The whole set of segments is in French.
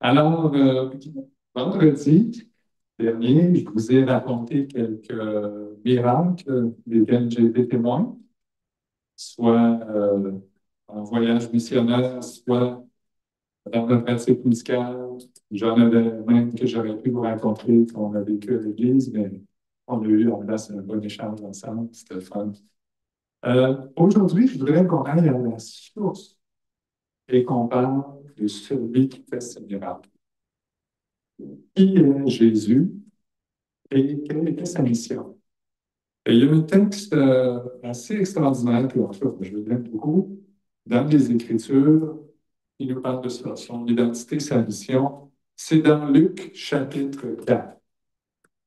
Alors, vendredi dernier, je vous ai raconté quelques miracles desquels j'ai été témoin, soit en voyage missionnaire, soit dans la pratique musicale. J'en avais même que j'aurais pu vous raconter qu'on a vécu à l'église, mais on a eu en place un bon échange ensemble, c'était le fun. Aujourd'hui, je voudrais qu'on aille à la source et qu'on parle de celui qui fait ce miracle. Qui est Jésus et quelle était sa mission? Et il y a un texte assez extraordinaire que je l'aime beaucoup dans les Écritures. Il nous parle de ça, son identité, sa mission. C'est dans Luc chapitre 4.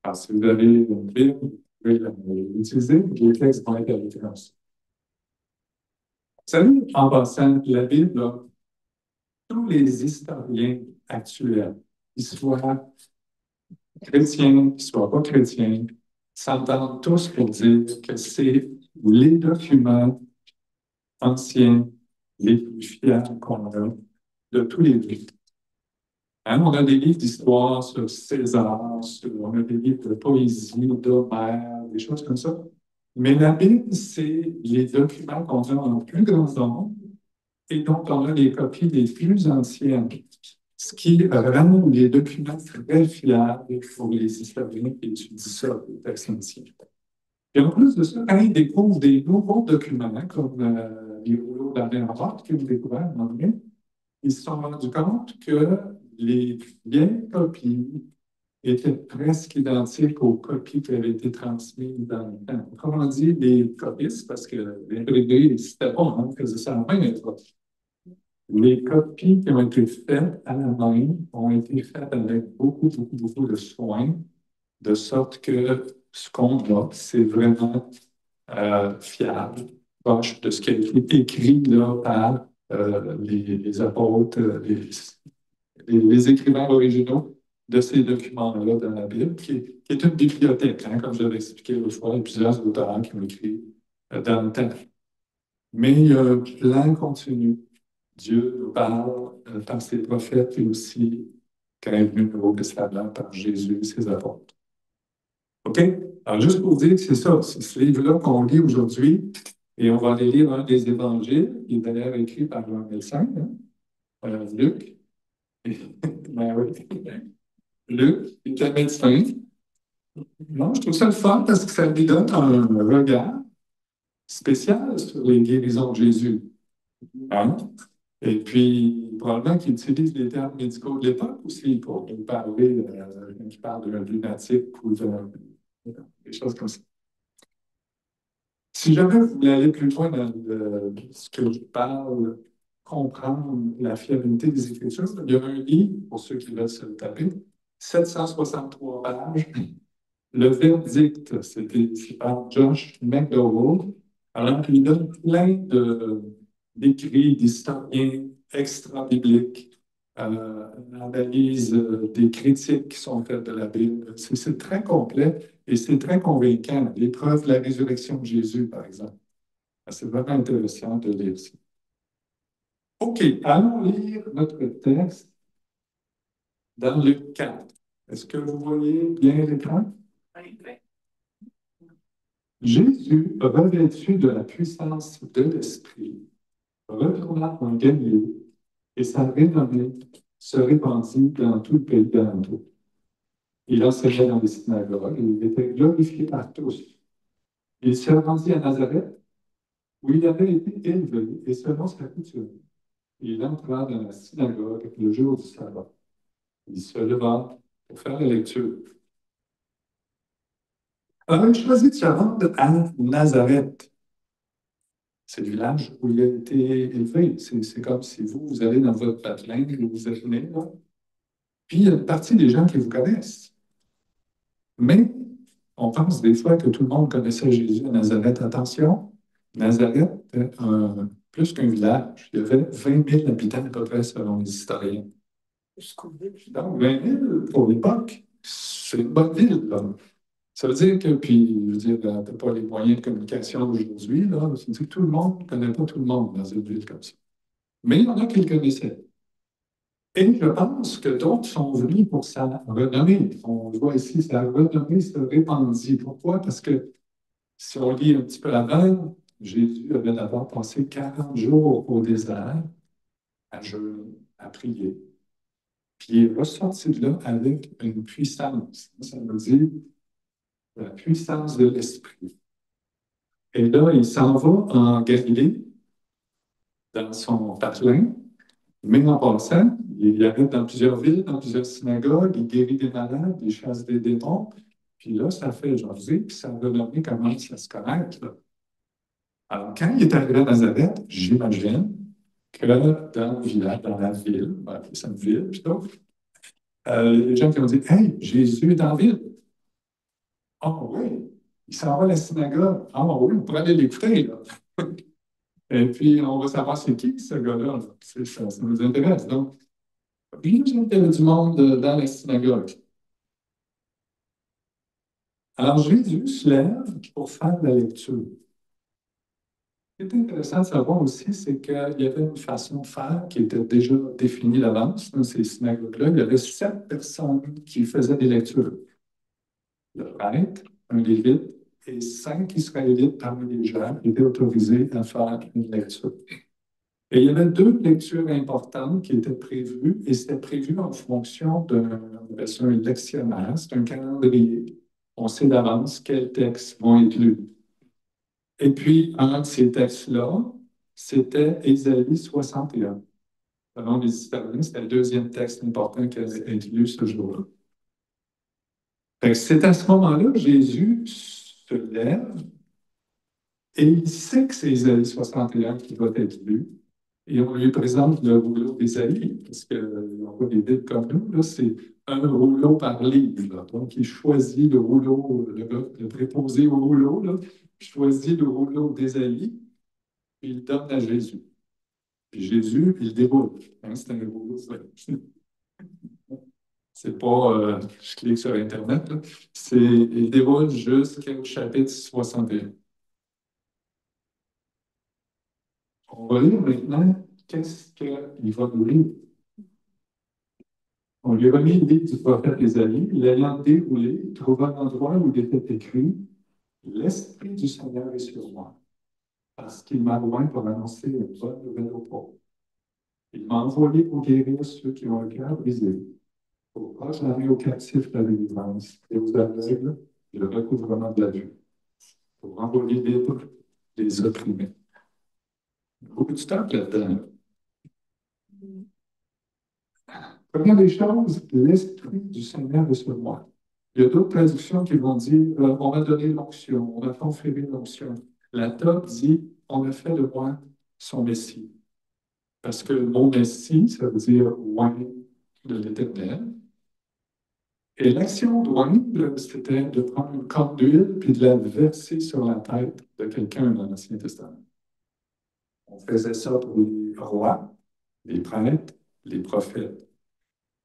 Alors, si vous avez une Bible, vous pouvez l'utiliser. Les textes vont être à l'écran. Vous savez, en passant, la Bible, là, tous les historiens actuels, qu'ils soient chrétiens, qu'ils ne soient pas chrétiens, s'entendent tous pour dire que c'est les documents anciens les plus fiables qu'on a de tous les livres. Hein, on a des livres d'histoire sur César, on a des livres de poésie, d'Homère, des choses comme ça. Mais la Bible, c'est les documents qu'on a en plus grand nombre et dont on a les copies les plus anciennes, ce qui rend les documents très fiables pour les historiens qui étudient ça, les textes anciens. Et en plus de ça, quand ils découvrent des nouveaux documents, comme les rouleaux d'Avenport qu'ils ont découverts en anglais, ils se sont rendus compte que les vieilles copies étaient presque identiques aux copies qui avaient été transmises dans le temps. Comment dire les copies, parce que l'imprimé n'existait pas, hein, on faisait ça à la main. Les copies qui ont été faites à la main ont été faites avec beaucoup, beaucoup, beaucoup de soin, de sorte que ce qu'on a, c'est vraiment fiable, proche de ce qui a été écrit là, par les apôtres, les écrivains originaux de ces documents-là dans la Bible, qui est une bibliothèque, hein, comme je l'avais expliqué l'autre fois, il y a plusieurs auteurs qui ont écrit dans le temps. Mais il y a un plan continu. Dieu nous parle par ses prophètes et aussi quand il est venu au Nouveau Testament par Jésus et ses apôtres. OK? Alors, juste pour dire que c'est ça, c'est ce livre-là qu'on lit aujourd'hui, et on va aller lire un des évangiles, qui est d'ailleurs écrit par un médecin, hein, Luc. Ben oui. Luc, il était médecin. Non, je trouve ça le fun parce que ça lui donne un regard spécial sur les guérisons de Jésus. Hein? Et puis, probablement qu'il utilise les termes médicaux de l'époque aussi pour nous parler, quand il parle d'un lunatique ou des choses comme ça. Si jamais vous voulez aller plus loin dans ce que je parle, comprendre la fiabilité des Écritures, il y a un livre, pour ceux qui veulent se le taper, 763 pages. Le verdict, c'était écrit par Josh McDowell. Alors, il donne plein d'écrits d'historiens extra-bibliques, analyse des critiques qui sont faites de la Bible. C'est très complet et c'est très convaincant. L'épreuve de la résurrection de Jésus, par exemple. C'est vraiment intéressant de lire ça. OK, allons lire notre texte dans Luc 4. Est-ce que vous voyez bien l'écran? Jésus, revêtu de la puissance de l'Esprit, retourna en Galilée et sa renommée se répandit dans tout le pays d'alentour. Il enseignait dans les synagogues et il était glorifié par tous. Il se rendit à Nazareth, où il avait été élevé, et selon sa coutume, il entra dans la synagogue le jour du sabbat. Il se leva pour faire la lecture. Alors, il choisit de se rendre à Nazareth. C'est le village où il a été élevé. C'est comme si vous allez dans votre patelin où vous êtes né, là. Puis il y a une partie des gens qui vous connaissent. Mais on pense des fois que tout le monde connaissait Jésus à Nazareth. Attention, Nazareth était plus qu'un village. Il y avait 20 000 habitants à peu près selon les historiens. Donc 20 000 pour l'époque, c'est une bonne ville, là. Ça veut dire que, puis, je veux dire, tu n'as pas les moyens de communication d'aujourd'hui, là. Ça veut dire que tout le monde ne connaît pas tout le monde dans une ville comme ça. Mais il y en a qui le connaissaient. Et je pense que d'autres sont venus pour sa renommée. On le voit ici, sa renommée se répandit. Pourquoi? Parce que si on lit un petit peu avant, Jésus avait d'abord passé 40 jours au désert à jeûner, à prier. Puis il est ressorti de là avec une puissance. Ça veut dire la puissance de l'Esprit. Et là, il s'en va en Galilée, dans son patelin, mais en passant, il arrive dans plusieurs villes, dans plusieurs synagogues, il guérit des malades, il chasse des démons. Puis là, ça fait jaser, puis ça renommé commence à se connaître, là. Alors, quand il est arrivé à Nazareth, j'imagine que dans le village, dans la ville, on va appeler ça une ville plutôt, il y a des gens qui ont dit: Hey, Jésus est dans la ville. Ah oui, il s'en va à la synagogue. Ah oui, on pourrait aller l'écouter, là. Et puis, on va savoir c'est qui ce gars-là, là. Ça nous intéresse. Donc, puis, il y avait du monde dans la synagogue. Alors, Jésus se lève pour faire la lecture. Ce qui est intéressant de savoir aussi, c'est qu'il y avait une façon de faire qui était déjà définie d'avance dans ces synagogues-là. Il y avait 7 personnes qui faisaient des lectures. Le prêtre, un lévite et 5 Israélites parmi les gens qui étaient autorisés à faire une lecture. Et il y avait 2 lectures importantes qui étaient prévues, et c'était prévu en fonction d'un lectionnaire, c'est un calendrier. On sait d'avance quels textes vont être lus. Et puis, un de ces textes-là, c'était Ésaïe 61. Selon les historiens, c'était le deuxième texte important qui avait été lu ce jour-là. C'est à ce moment-là que Jésus se lève et il sait que c'est Ésaïe 61 qui va être lu. Et on lui présente le rouleau d'Ésaïe, parce qu'ils n'ont pas des Bibles comme nous, là, c'est un rouleau par livre, là. Donc, il choisit le rouleau, le gars, le préposé au rouleau, là, choisit le rouleau d'Ésaïe, puis il le donne à Jésus. Puis Jésus, il déroule. Hein, c'est un rouleau. C'est pas, je clique sur Internet, là. Il déroule jusqu'au chapitre 61. On va lire maintenant qu'est-ce qu'il va nous lire. On lui remet le livre du prophète Ésaïe. L'ayant déroulé, il trouva un endroit où il était écrit: L'Esprit du Seigneur est sur moi, parce qu'il m'a oint pour annoncer une bonne nouvelle aux pauvres. Il m'a envoyé pour guérir ceux qui ont un cœur brisé, pour proclamer aux captifs la délivrance et aux aveugles le recouvrement de la vue, pour envoyer libres les opprimés. Beaucoup de temps là-dedans. Première des choses, l'Esprit du Seigneur est sur moi. Il y a d'autres traductions qui vont dire on m'a donné l'onction, on m'a conféré l'onction. La Torah dit on a fait de moi son Messie. Parce que le mot Messie, ça veut dire oint de l'Éternel. Et l'action d'oindre, c'était de prendre une corne d'huile puis de la verser sur la tête de quelqu'un dans l'Ancien Testament. On faisait ça pour les rois, les prêtres, les prophètes.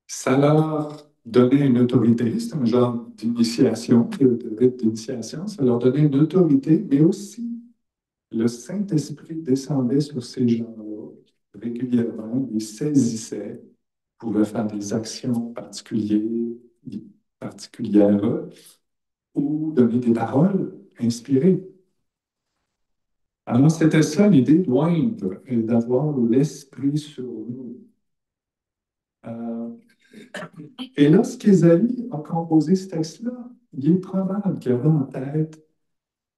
Ça leur donnait une autorité, c'est un genre d'initiation, de rite d'initiation, ça leur donnait une autorité, mais aussi le Saint-Esprit descendait sur ces gens-là régulièrement, ils saisissaient, pouvaient faire des actions particulières ou donner des paroles inspirées. Alors, c'était ça l'idée d'oindre et d'avoir l'Esprit sur nous. Euh, Et lorsqu'Ésaïe a composé ce texte-là, il est probable qu'il avait en tête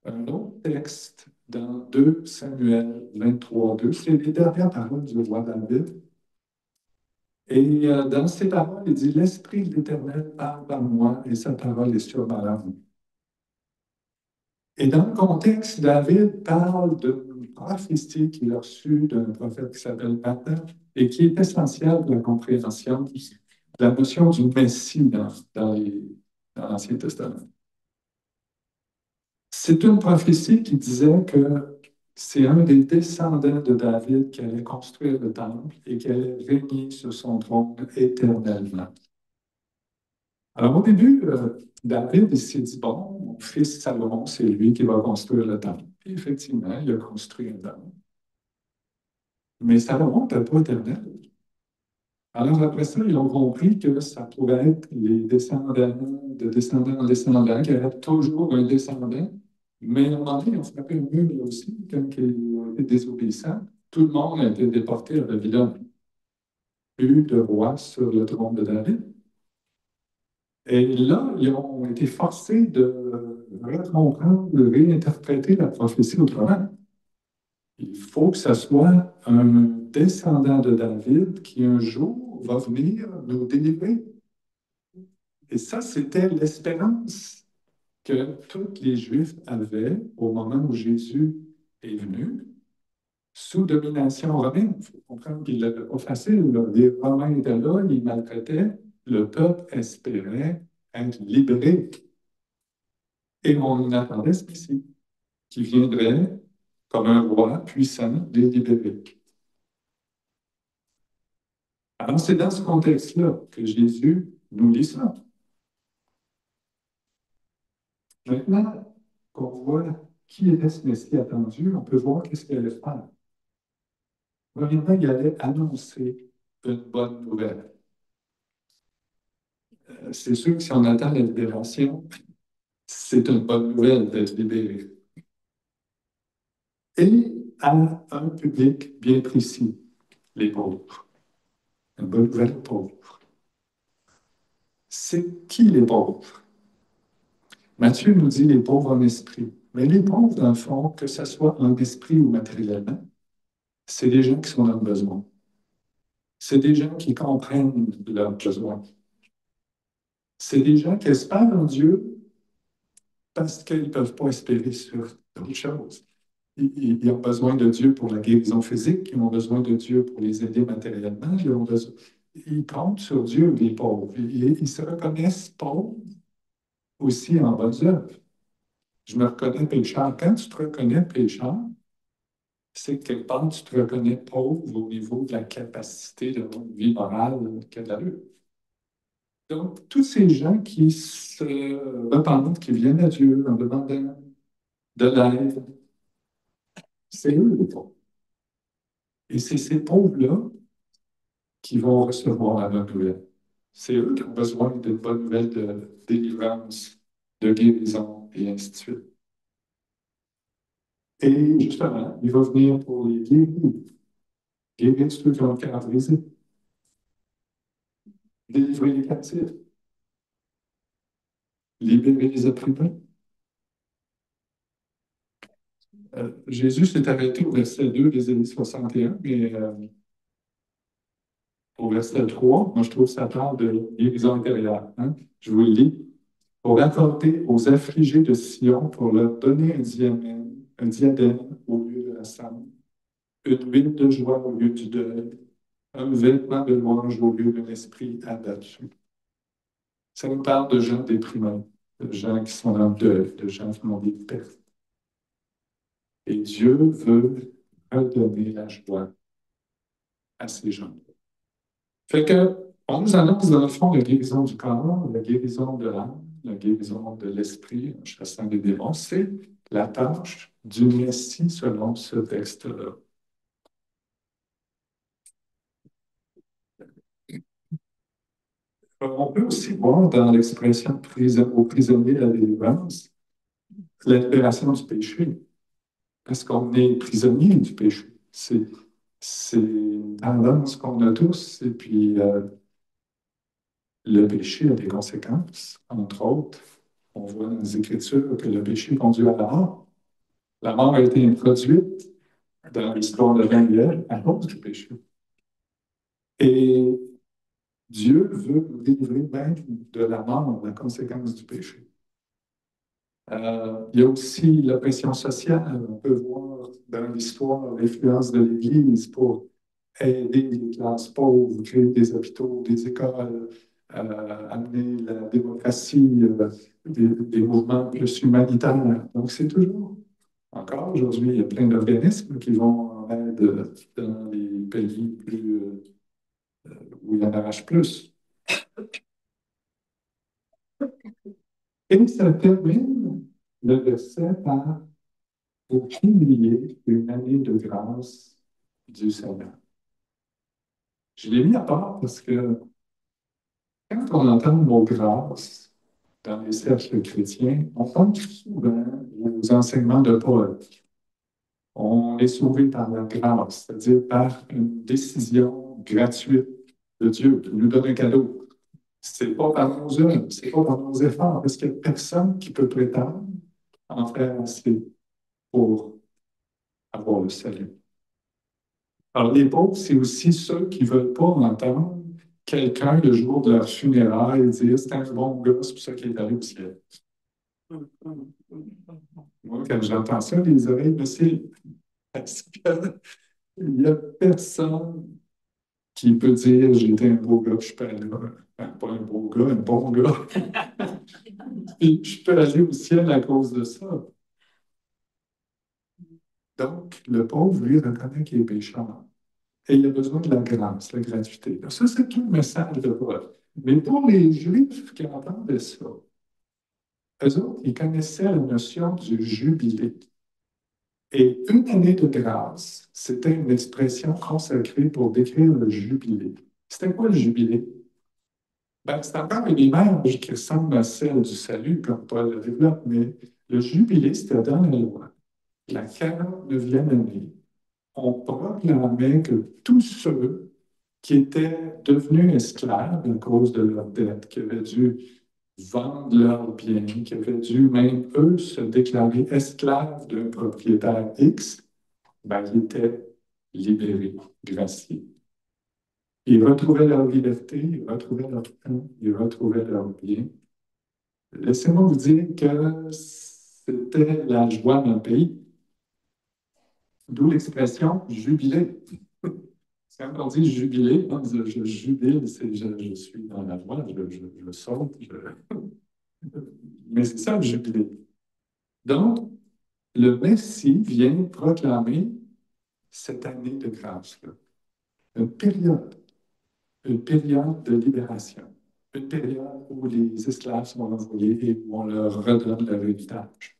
un autre texte dans 2 Samuel 23:2. C'est les dernières paroles du roi David. Et dans ces paroles, il dit: L'Esprit de l'Éternel parle par moi et sa parole est sur ma langue. Et dans le contexte, David parle d'une prophétie qu'il a reçue d'un prophète qui s'appelle Nathan et qui est essentielle pour la compréhension de la notion du Messie dans l'Ancien Testament. C'est une prophétie qui disait que c'est un des descendants de David qui allait construire le temple et qui allait régner sur son trône éternellement. Alors au début, David il s'est dit, bon, mon fils Salomon, c'est lui qui va construire le temple. Et effectivement, il a construit un temple. Mais ça remonte à pas éternel. Alors après ça, ils ont compris que ça pouvait être les descendants de descendants en descendants, qu'il y avait toujours un descendant. Mais à un moment donné, ils ont frappé un mur aussi, quand ils ont été désobéissants. Tout le monde a été déporté à Babylone. Plus de roi sur le trône de David. Et là, ils ont été forcés de recomprendre, de réinterpréter la prophétie autrement. Il faut que ce soit un descendant de David qui un jour va venir nous délivrer. Et ça, c'était l'espérance que tous les Juifs avaient au moment où Jésus est venu, sous domination romaine. Il faut comprendre qu'il n'était pas facile, là. Les Romains étaient là, ils maltraitaient. Le peuple espérait être libéré. Et on attendait ce Messie qui viendrait comme un roi puissant les libérer. Alors, c'est dans ce contexte-là que Jésus nous lit ça. Maintenant qu'on voit qui était ce Messie attendu, on peut voir qu'est-ce qu'il allait faire. Premièrement, il allait annoncer une bonne nouvelle. C'est sûr que si on attend la libération, c'est une bonne nouvelle d'être libéré. Et à un public bien précis, les pauvres. Une bonne nouvelle aux pauvres. C'est qui les pauvres? Matthieu nous dit les pauvres en esprit. Mais les pauvres, dans le fond, que ce soit en esprit ou matériellement, c'est des gens qui sont dans le besoin. C'est des gens qui comprennent leurs besoins. C'est des gens qui espèrent en Dieu parce qu'ils ne peuvent pas espérer sur d'autres choses. Ils ont besoin de Dieu pour la guérison physique, ils ont besoin de Dieu pour les aider matériellement, ils comptent sur Dieu, les pauvres. Ils se reconnaissent pauvres aussi en bonnes œuvres. Je me reconnais pécheur. Quand tu te reconnais pécheur, c'est que quelque part, tu te reconnais pauvre au niveau de la capacité de une vie morale que tu as eu. Donc, tous ces gens qui se repentent, qui viennent à Dieu en demandant de l'aide, c'est eux les pauvres. Et c'est ces pauvres-là qui vont recevoir la bonne nouvelle. C'est eux qui ont besoin d'une bonne nouvelle de délivrance, de guérison, et ainsi de suite. Et justement, il va venir pour les guérir, guérir ceux qui ont le cœur brisé, délivrer les captifs, libérer les opprimés. Jésus s'est arrêté au verset 2 d'Ésaïe 61, mais au verset 3, moi je trouve que ça parle de guérison intérieure. Hein? Je vous le lis. Pour accorder aux affligés de Sion, pour leur donner un diadème au lieu de la cendre, une huile de joie au lieu du deuil, un vêtement de louange au lieu d'un esprit abattu. Ça nous parle de gens déprimés, de gens qui sont dans le deuil, de gens qui ont des pertes. Et Dieu veut redonner la joie à ces gens. Fait que, on nous annonce dans le fond la guérison du corps, la guérison de l'âme, la guérison de l'esprit, en chassant les démons. C'est la tâche du Messie selon ce texte-là. On peut aussi voir dans l'expression au prisonnier de la délivrance la libération du péché, parce qu'on est prisonnier du péché. C'est une tendance qu'on a tous, et puis le péché a des conséquences, entre autres. On voit dans les Écritures que le péché conduit à la mort. La mort a été introduite dans l'histoire de l'Evangile à cause du péché. Et Dieu veut nous délivrer même de la mort, la conséquence du péché. Il y a aussi la pression sociale. On peut voir dans l'histoire l'influence de l'Église pour aider les classes pauvres, créer des hôpitaux, des écoles, amener la démocratie, des mouvements plus humanitaires. Donc, c'est toujours, encore aujourd'hui, il y a plein d'organismes qui vont en aide dans les pays où il y en arrache plus. Et ça termine le verset par pour publier une année de grâce du Seigneur. Je l'ai mis à part parce que quand on entend le mot grâce dans les cercles chrétiens, on pense souvent aux enseignements de Paul. On est sauvé par la grâce, c'est-à-dire par une décision gratuite de Dieu qui nous donne un cadeau. C'est pas par nos œuvres, c'est pas par nos efforts, parce qu'il n'y a personne qui peut prétendre en faire assez pour avoir le salut. Alors, les pauvres, c'est aussi ceux qui ne veulent pas entendre quelqu'un le jour de leur funérailles dire c'est un bon gars, c'est pour ça qu'il est allé au ciel. Moi, quand j'entends ça, les oreilles me cillent. Parce qu'il n'y a personne qui peut dire j'étais un beau gars, je suis pas allé là. Enfin, pas un beau gars, un bon gars. Puis je peux aller au ciel à cause de ça. Donc, le pauvre, lui, reconnaît qu'il est pécheur. Et il a besoin de la grâce, la gratuité. Alors, ça, c'est tout le message de Paul. Mais pour les Juifs qui entendaient ça, eux autres, ils connaissaient la notion du jubilé. Et une année de grâce, c'était une expression consacrée pour décrire le jubilé. C'était quoi le jubilé? Ben, c'est encore une image qui ressemble à celle du salut, comme Paul le développe, mais le jubilé, c'était dans la loi. La 49e année, on proclamait que tous ceux qui étaient devenus esclaves à cause de leur dette, qui avaient dû vendre leurs biens, qui avaient dû même eux se déclarer esclaves d'un propriétaire X, ben, ils étaient libérés, graciés. Ils retrouvaient leur liberté, ils retrouvaient leur temps, ils retrouvaient leur bien. Laissez-moi vous dire que c'était la joie d'un pays, d'où l'expression jubilé. Quand on dit jubilé, hein, je jubile, c'est je suis dans la joie, je saute, mais c'est ça le jubilé. Donc, le Messie vient proclamer cette année de grâce-là, une période, une période de libération, une période où les esclaves sont envoyés et où on leur redonne leur héritage.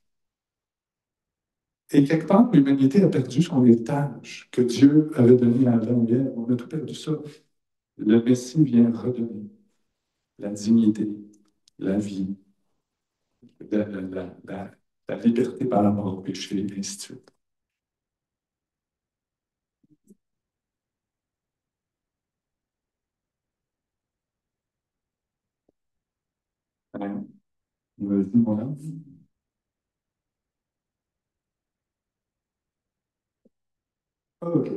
Et quelque part, l'humanité a perdu son héritage que Dieu avait donné à Adam et Ève. On a tout perdu ça. Le Messie vient redonner la dignité, la vie, la liberté par rapport au péché, et ainsi de suite. Vas-y, mon âme. OK.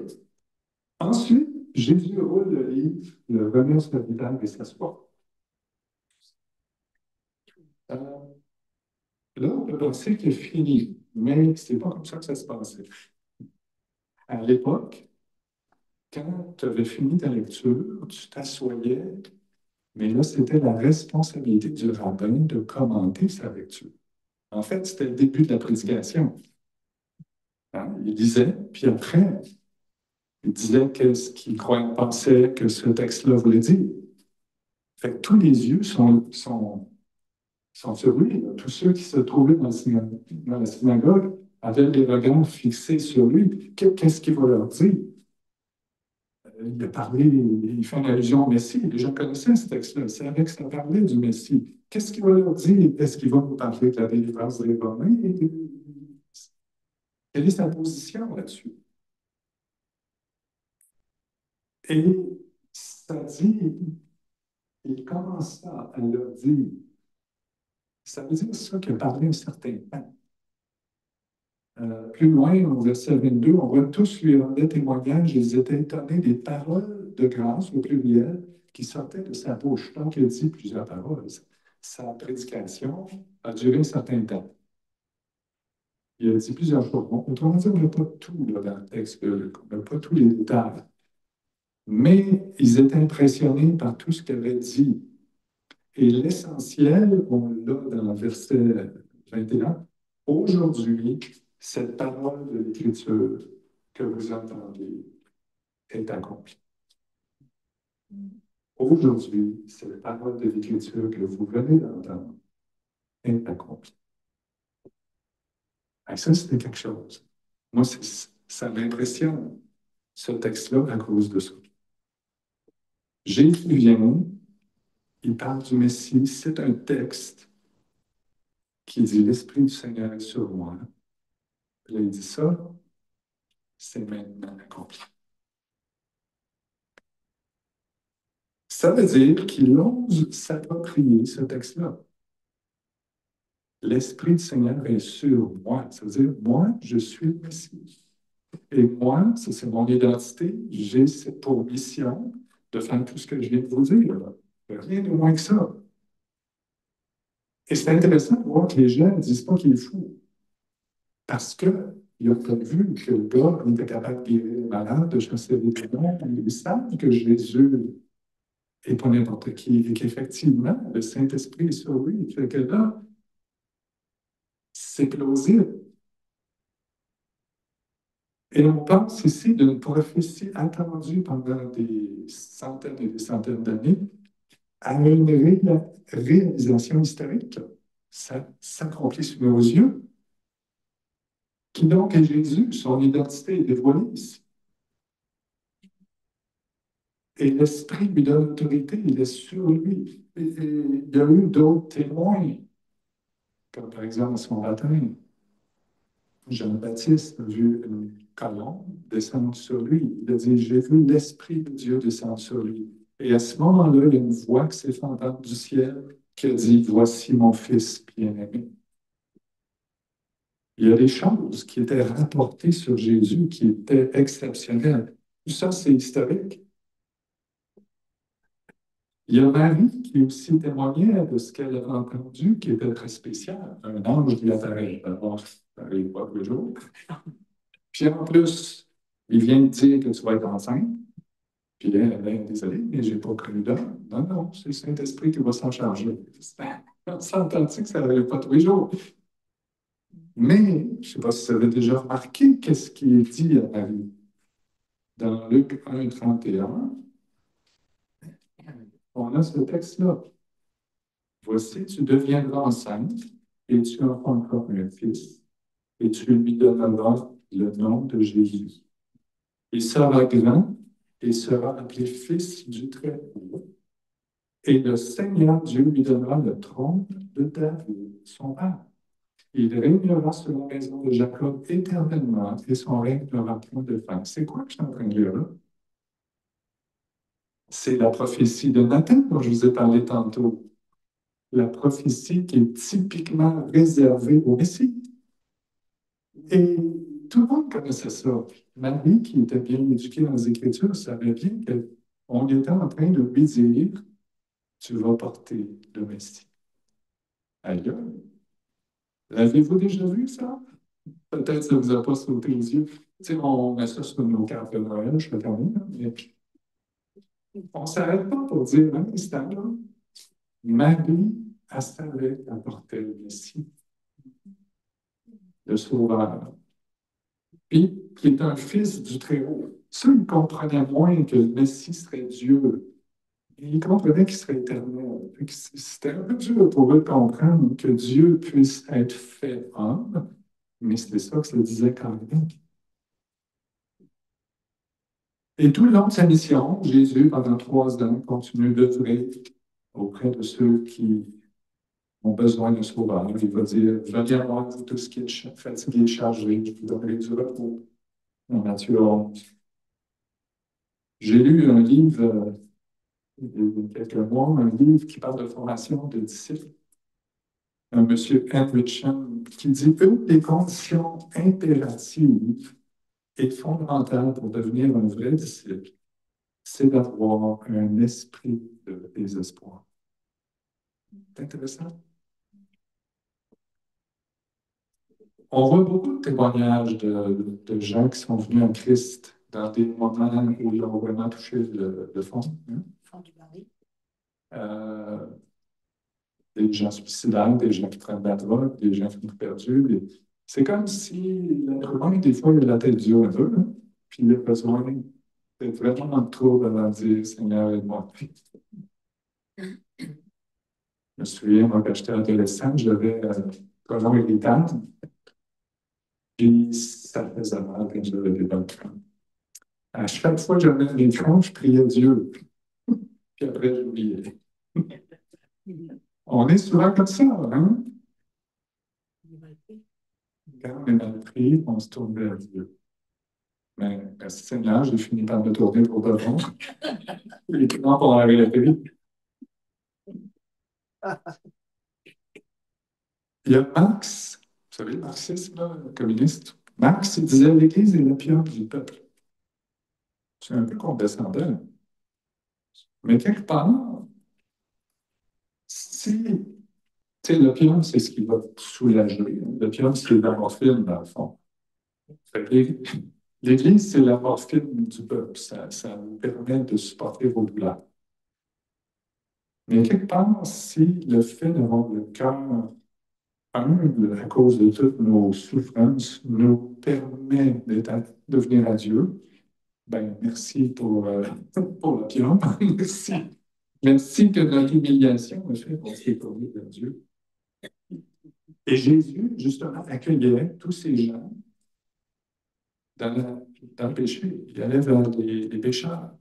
Ensuite, Jésus roule le livre, le remet au serviteur et s'assoit. Euh, Là, on peut penser qu'il est fini, mais c'est pas comme ça que ça se passait. À l'époque, quand tu avais fini ta lecture, tu t'assoyais, mais là, c'était la responsabilité du rabbin de commenter sa lecture. En fait, c'était le début de la prédication. Hein? Il lisait, puis après, il disait qu'est-ce qu'il croyait, pensait que ce texte-là voulait dire. Fait que tous les yeux sont sur lui. Là. Tous ceux qui se trouvaient dans la synagogue avaient des regards fixés sur lui. Qu'est-ce qu'il va leur dire? Il a parlé, il fait une allusion au Messie. Les gens connaissaient ce texte-là. C'est avec ça parlait du Messie. Qu'est-ce qu'il va leur dire? Est-ce qu'il va nous parler de la délivrance des Romains? Quelle est sa position là-dessus? Et ça dit, il commença à leur dire, ça veut dire ça qu'il a parlé un certain temps. Plus loin, au verset 22, on voit tous lui rendaient témoignage, ils étaient étonnés des paroles de grâce au pluriel qui sortaient de sa bouche. Donc, il a dit plusieurs paroles. Sa prédication a duré un certain temps. Il a dit plusieurs fois. Bon, autrement dit, on n'a pas tout là, dans le texte, on n'a pas tous les détails. Mais ils étaient impressionnés par tout ce qu'il avait dit. Et l'essentiel, on l'a dans le verset 21. Aujourd'hui, cette parole de l'Écriture que vous entendez est accomplie. Aujourd'hui, cette parole de l'Écriture que vous venez d'entendre est accomplie. Et ça, c'était quelque chose. Moi, ça m'impressionne. ce texte-là à cause de ça. Jésus vient, il parle du Messie, c'est un texte qui dit l'Esprit du Seigneur est sur moi. Puis là, il dit ça, c'est maintenant accompli. Ça veut dire qu'il ose s'approprier ce texte-là. L'Esprit du Seigneur est sur moi. Ça veut dire, moi, je suis le Messie. Et moi, ça c'est mon identité, j'ai pour mission de faire tout ce que je viens de vous dire. Rien de moins que ça. Et c'est intéressant de voir que les gens ne disent pas qu'il est fou. Parce qu'ils ont pas vu que le gars était capable de guérir les malades, de chasser les démons. Ils savent que Jésus n'est pas n'importe qui et qu'effectivement, le Saint-Esprit est sur lui. Fait que là, c'est plausible. Et on pense ici d'une prophétie attendue pendant des centaines et des centaines d'années à une réalisation historique. Ça s'accomplit sous nos yeux. Qui donc est Jésus? Son identité est dévoilée ici. Et l'Esprit lui donne l'autorité, il est sur lui. Et il y a eu d'autres témoins, comme par exemple à son baptême. Jean-Baptiste a vu une colombe descendre sur lui. Il a dit, j'ai vu l'Esprit de Dieu descendre sur lui. Et à ce moment-là, il y a une voix qui s'est entendre du ciel qui a dit, voici mon fils bien-aimé. Il y a des choses qui étaient rapportées sur Jésus qui étaient exceptionnelles. Tout ça, c'est historique. Il y a Marie qui aussi témoignait de ce qu'elle a entendu qui était très spécial. Un ange lui apparaît. D'abord, ça n'arrive pas tous les jours. Puis en plus, il vient de dire que tu vas être enceinte. Puis elle, désolé, mais je n'ai pas connu d'homme. Non, non, c'est le Saint-Esprit qui va s'en charger. On s'entend que ça n'arrive pas tous les jours. Mais, je ne sais pas si vous avez déjà remarqué qu'est-ce qui est dit à Marie. Dans Luc 1, 31, on a ce texte-là. Voici, tu deviendras enceinte et tu enfanteras un fils et tu lui donneras le nom de Jésus. Il sera grand et sera appelé fils du Très-Haut. Et le Seigneur Dieu lui donnera le trône de David, son père. Il régnera sur la maison de Jacob éternellement et son règne n'aura point de fin. C'est quoi que je suis en train de lire là? C'est la prophétie de Nathan dont je vous ai parlé tantôt. La prophétie qui est typiquement réservée au Messie. Et tout le monde connaissait ça. Marie, qui était bien éduquée dans les Écritures, savait bien qu'on était en train de lui dire, tu vas porter le Messie. Ailleurs, l'avez-vous déjà vu ça? Peut-être que ça ne vous a pas sauté aux yeux. Tu sais, on met ça sur nos cartes de Noël, je fais quand même, mais on ne s'arrête pas pour dire, un instant, là, Marie, elle savait qu'elle portait le Messie, le Sauveur, puis qui est un fils du Très-Haut. Ça, il comprenait moins que le Messie serait Dieu. Il comprenait qu'il serait éternel. C'était un peu dur pour eux de comprendre que Dieu puisse être fait homme, mais c'était ça que ça disait quand même. Et tout le long de sa mission, Jésus, pendant 3 ans, continue d'œuvrer auprès de ceux qui ont besoin de sauveur. Il va dire, venez à moi, tout ce qui est fatigué et chargé, je vous donnerai du repos. En Matthieu 11. J'ai lu un livre, il y a quelques mois, un livre qui parle de formation de disciples. Un monsieur Henrichon qui dit une des conditions impératives et fondamentales pour devenir un vrai disciple, c'est d'avoir un esprit de désespoir. C'est intéressant. On voit beaucoup de témoignages de gens qui sont venus en Christ dans des moments où ils ont vraiment touché le fond. Hein? Fond du baril. Des gens suicidaires, des gens qui prennent de la drogue, des gens qui sont perdus. C'est comme si l'être humain, des fois, il a la tête dure un peu, là, puis il a besoin d'être vraiment dans le trouble avant de dire Seigneur, aide-moi. Je me souviens, moi, quand j'étais adolescent, j'avais colon irritable, puis ça faisait mal quand j'avais des bonnes crampes. À chaque fois que j'avais une écran, je priais Dieu. Puis après, j'oubliais. On est souvent comme ça, hein? Quand on est mal pris, on se tourne vers Dieu. Mais merci Seigneur, j'ai fini par me tourner pour de bon. Les clients vont arrêter. Il y a Marx, vous savez, le marxisme, là, le communiste. Marx, il disait l'Église est l'opium du peuple. C'est un peu condescendant. Mais quelque part, si, tu sais, l'opium, c'est ce qui va te soulager. L'opium, c'est la morphine, dans le fond. Fait que l'Église, c'est la morphine du peuple. Ça nous permet de supporter vos douleurs. Mais quelque part, si le fait d'avoir le cœur humble à cause de toutes nos souffrances nous permet de venir à Dieu, ben merci pour l'opium. Merci. Merci que notre humiliation a fait qu'on s'est tourné vers Dieu. Et Jésus, justement, accueillait tous ces gens dans le péché. Il allait vers les pécheurs.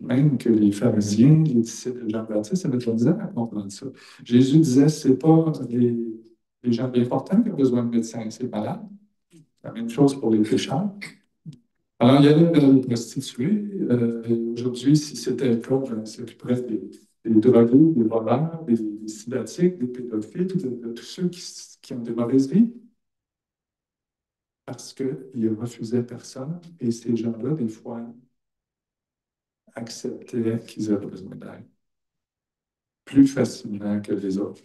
Même que les pharisiens, les disciples de Jean-Baptiste avaient de la misère à comprendre ça. Jésus disait, c'est pas les gens bien portants qui ont besoin de médecins, c'est les malades. La même chose pour les pécheurs. Alors, il y avait les prostituées. Aujourd'hui, si c'était le cas, on s'occuperait des drogués, des voleurs, des sidatiques, des pédophiles, de tous ceux qui ont des mauvaises vies. Parce qu'ils refusaient personne. Et ces gens-là, des fois, acceptaient qu'ils avaient besoin d'aide plus facilement que les autres.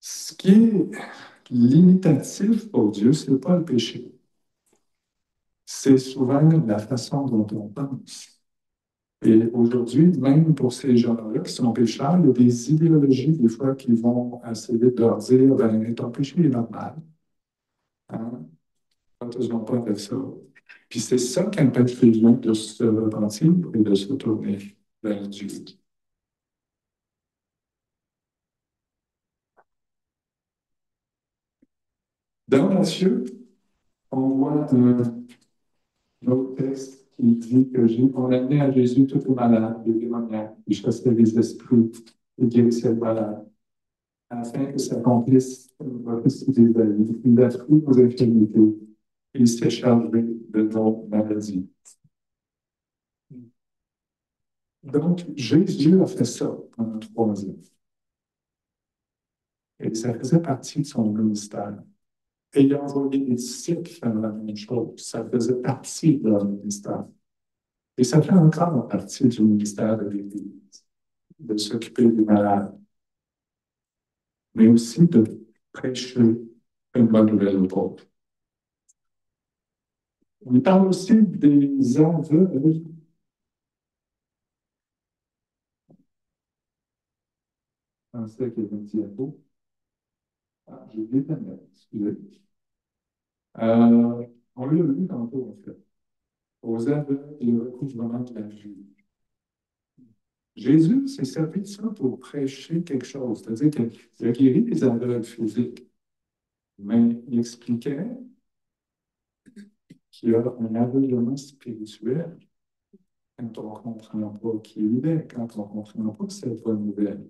Ce qui est limitatif pour Dieu, ce n'est pas le péché. C'est souvent la façon dont on pense. Et aujourd'hui, même pour ces gens-là qui sont pécheurs, il y a des idéologies, des fois, qui vont essayer de leur dire ben, ton péché est normal. Hein? Ils pas avec ça. Puis c'est ça qui empêche les gens de se repentir et de se tourner vers Dieu. Dans Matthieu, on voit autre texte qui dit que on amenait à Jésus tous les malades, les démoniaques, il chassait les esprits, il guérissait les malades, afin que s'accomplisse une prophétie d'Ésaïe. Il a pris nos infirmités et il s'est chargé de nos maladies. Donc, Jésus a fait ça pendant 3 ans. Et ça faisait partie de son ministère. Et il a envoyé des disciples faire la même chose. Ça faisait partie de leur ministère. Et ça fait encore partie du ministère de l'Église, de s'occuper des malades, mais aussi de prêcher une bonne nouvelle aux pauvres. Il parle aussi des aveugles. Je pensais qu'il y avait un diapo. Ah, j'ai oublié de la mettre, excusez. On l'a lu tantôt, en fait. Aux aveugles, le recouvrement de la vue. Jésus s'est servi de ça pour prêcher quelque chose. C'est-à-dire qu'il a guéri les aveugles physiques, mais il expliquait qu'il y a un aveuglement spirituel quand on ne comprend pas qui il est, quand on ne comprend pas cette bonne nouvelle.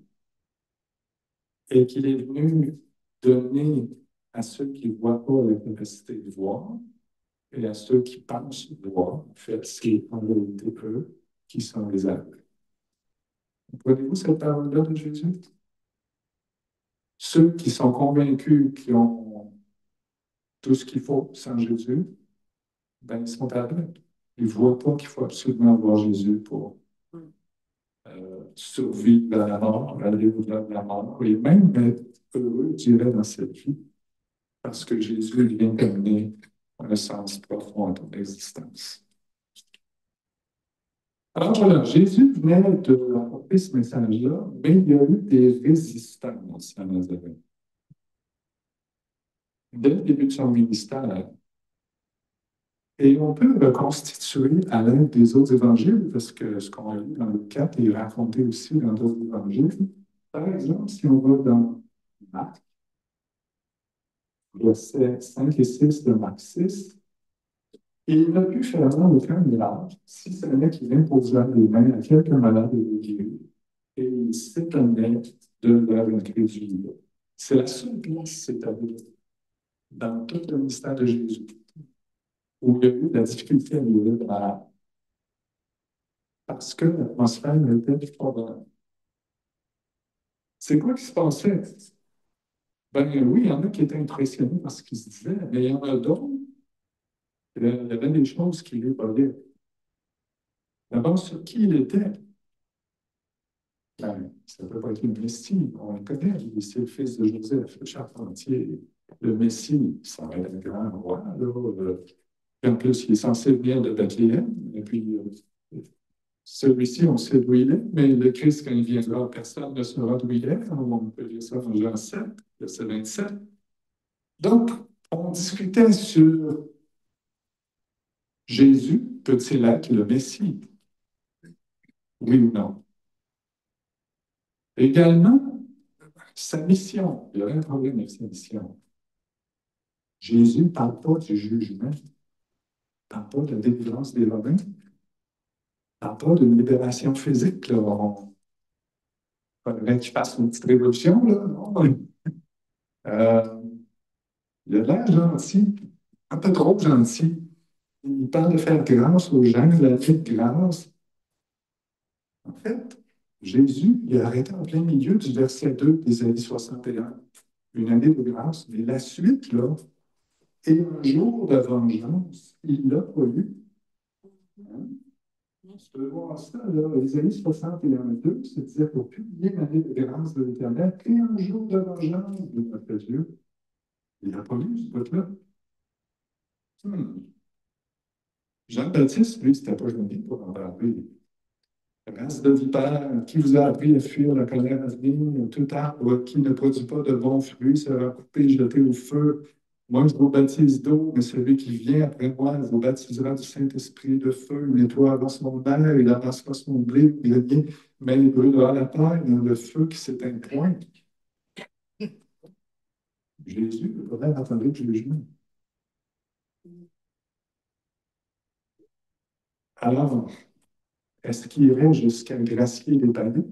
Et qu'il est venu donner à ceux qui ne voient pas la capacité de voir et à ceux qui pensent voir. En fait, c'est en réalité eux qui sont les aveugles. Voyez-vous cette parole-là de Jésus? Ceux qui sont convaincus qu'ils ont tout ce qu'il faut sans Jésus, ben, ils sont aveugles. Ils ne voient pas qu'il faut absolument voir Jésus pour survivre à la mort, aller au-delà de la mort, et même être heureux, je dirais, dans cette vie, parce que Jésus vient donner un sens profond à ton existence. Alors voilà, Jésus venait de apporter ce message-là, mais il y a eu des résistances à Nazareth. Dès le début de son ministère, et on peut reconstituer à l'aide des autres évangiles, parce que ce qu'on a lu dans le 4 est raconté aussi dans d'autres évangiles. Par exemple, si on va dans Marc, versets 5 et 6 de Marc 6, Et il n'a pu faire aucun miracle, si ce n'est qu'il imposa les mains à quelques malades et les guérit. Et il s'étonnait de leur incrédulité. C'est la seule place, c'est-à-dire dans tout le mystère de Jésus, où il y a eu de la difficulté à vivre de malade, parce que l'atmosphère était pas bonne. C'est quoi qui se passait? Ben oui, il y en a qui étaient impressionnés par ce qu'ils se disaient, mais il y en a d'autres, il y avait des choses qui lui parlaient. D'abord, sur qui il était. Ben, ça ne peut pas être le Messie, on le connaît, c'est le fils de Joseph, le charpentier. Le Messie, ça va être un grand roi, là. Puis en plus, il est censé venir de Bethléem, et puis celui-ci, on sait d'où il est, mais le Christ, quand il viendra, personne ne saura d'où il est. On peut lire ça dans Jean 7, verset 27. Donc, on discutait sur Jésus, peut-il être le Messie? Oui ou non? Également, sa mission. Il y avait un problème avec sa mission. Jésus ne parle pas du jugement, il ne parle pas de la délivrance des Romains, il ne parle pas d'une libération physique. Là. On faudrait qu'il fasse une petite révolution. Là. Non. Euh, il a l'air gentil, un peu trop gentil. Il parle de faire grâce aux gens, de la vie de grâce. En fait, Jésus, il a arrêté en plein milieu du verset 2 d'Ésaïe 61, une année de grâce. Mais la suite, là, et un jour de vengeance, il l'a pas eu. Hein? Tu peux voir ça, là, Ésaïe 61, 2, se disait pour publier l'année de grâce de l'Éternel, et un jour de vengeance de notre Dieu. Il n'a pas lu ce bout-là. Hmm. Jean-Baptiste, lui, c'était pas gêné pour en parler. Race de vipère, qui vous a appris à fuir la colère à venir? Tout arbre qui ne produit pas de bons fruits sera coupé, jeté au feu. Moi, je vous baptise d'eau, mais celui qui vient après moi vous baptisera du Saint-Esprit de feu. Il nettoiera son air, il amassera son blé au grenier, mais il brûlera la paille dans le feu qui s'éteint point. Jésus pourrait attendre le jugement. Alors, est-ce qu'il irait jusqu'à gracier les païens?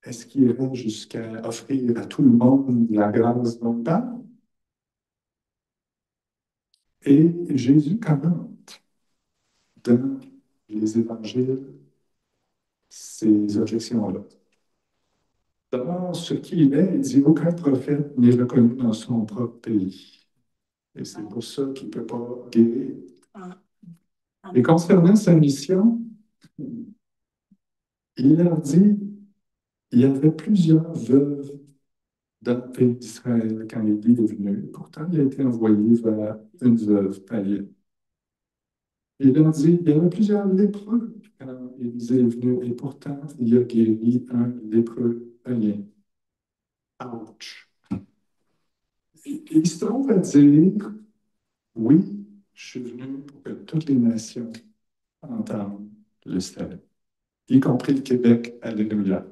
Est-ce qu'il irait jusqu'à offrir à tout le monde la grâce dont il parle? Et Jésus commente dans les évangiles ces objections-là. D'abord, ce qu'il est, il dit aucun prophète n'est reconnu dans son propre pays. Et c'est pour ça qu'il ne peut pas guérir. Et concernant sa mission, il a dit il y avait plusieurs veuves dans le pays d'Israël quand il est venu. Pourtant, il a été envoyé vers une veuve païenne. Il a dit il y avait plusieurs lépreux quand Élisée est venu, et pourtant, il a guéri un lépreux païen. Ouch! Il se trouve à dire oui, je suis venu pour que toutes les nations entendent le salut, y compris le Québec. Alléluia.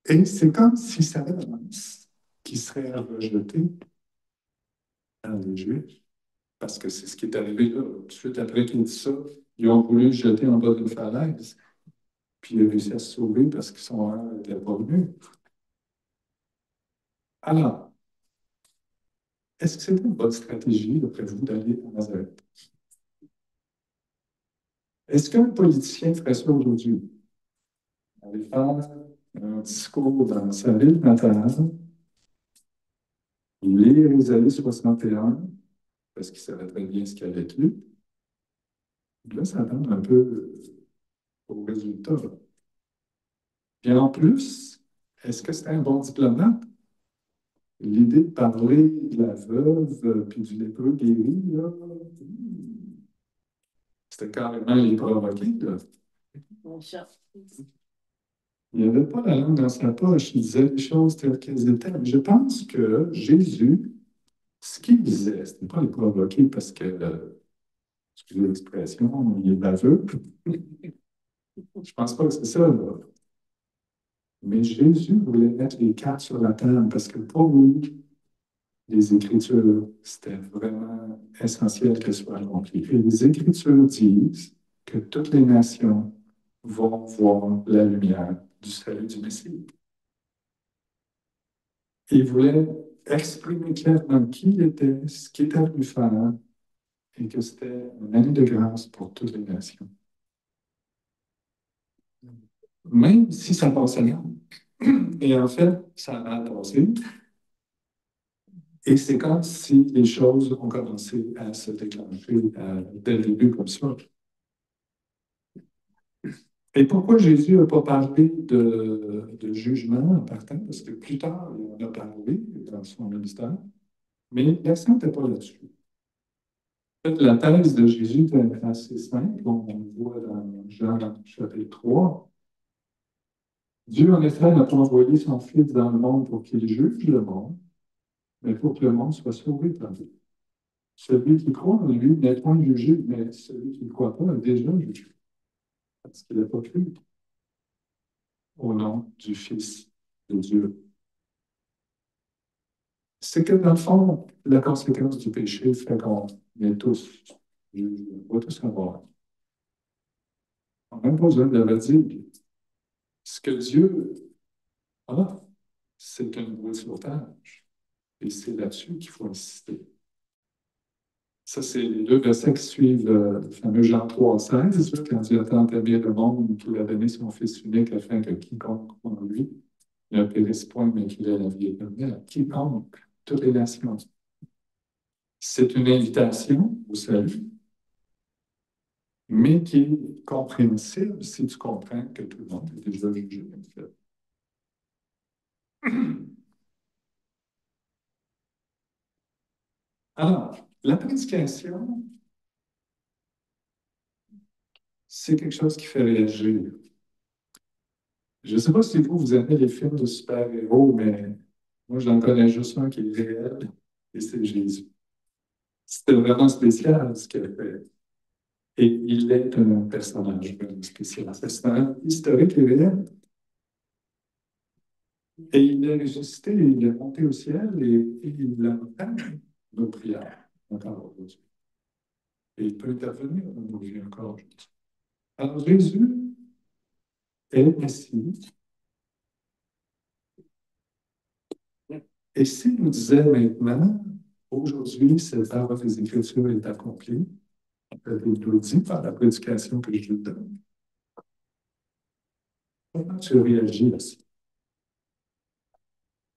Et c'est comme si ça annonce qui serait rejeté dans les Juifs, parce que c'est ce qui est arrivé là. Tout de suite après qu'il dit ça, ils ont voulu le jeter en bas d'une falaise, puis il a réussi à se sauver parce que son heure n'était pas venue. Alors, est-ce que c'est une bonne stratégie, d'après vous, d'aller à Nazareth? Est-ce qu'un politicien ferait ça aujourd'hui? Aller faire un discours dans sa ville natale, lire Ésaïe 61, parce qu'il savait très bien ce qu'il avait lu. Là, ça donne un peu au résultat. Puis en plus, est-ce que c'était un bon diplomate? L'idée de parler de la veuve puis du lépreux guéri, là, c'était carrément les provoquer, là. Il n'avait pas la langue dans sa poche, il disait les choses telles qu'elles étaient. Je pense que Jésus, ce qu'il disait, ce n'était pas les provoquer parce que, excusez l'expression, il est baveux. Je ne pense pas que c'est ça, là. Mais Jésus voulait mettre les cartes sur la table parce que pour lui, les Écritures, c'était vraiment essentiel qu'elles soient accomplies. Et les Écritures disent que toutes les nations vont voir la lumière du salut du Messie. Il voulait exprimer clairement qui il était, ce qu'il était venu faire, et que c'était une année de grâce pour toutes les nations. Même si ça passait mal. Et en fait, ça a mal passé. Et c'est comme si les choses ont commencé à se déclencher dès le début comme ça. Et pourquoi Jésus n'a pas parlé de jugement en partant? Parce que plus tard, il en a parlé dans son ministère, mais l'accent n'était pas là-dessus. En fait, la thèse de Jésus est assez simple. On le voit dans Jean chapitre 3. Dieu, en effet, n'a pas envoyé son Fils dans le monde pour qu'il juge le monde, mais pour que le monde soit sauvé par lui. Celui qui croit en lui n'est point jugé, mais celui qui ne croit pas est déjà jugé, parce qu'il n'a pas cru au nom du Fils de Dieu. C'est que, dans le fond, la conséquence du péché fait qu'on est tous jugés. On va tous avoir. On n'a même pas besoin de le dire. Ce que Dieu a, c'est une voie de sauvetage. Et c'est là-dessus qu'il faut insister. Ça, c'est les deux versets qui suivent le fameux Jean 3,16, quand Dieu a tant aimé le monde qu'il a donné son Fils unique afin que quiconque croit en lui ne périsse point, mais qu'il ait la vie éternelle. Quiconque, toutes les nations. C'est une invitation au salut, mais qui est compréhensible si tu comprends que tout le monde est déjà jugé, en fait. Alors, la prédication, c'est quelque chose qui fait réagir. Je ne sais pas si vous aimez les films de super-héros, mais moi, j'en connais juste un qui est réel, et c'est Jésus. C'était vraiment spécial ce qu'il a fait. Et il est un personnage vraiment spécial. C'est un historique et réel. Et il est ressuscité, il est monté au ciel et il entend nos prières encore aujourd'hui. Et il peut intervenir dans nos vies encore aujourd'hui. Alors Jésus est Messie. Et s'il nous disait maintenant, aujourd'hui, cette parole des Écritures est accomplie, il nous le dit par la prédication que je lui donne, comment tu réagis à ça?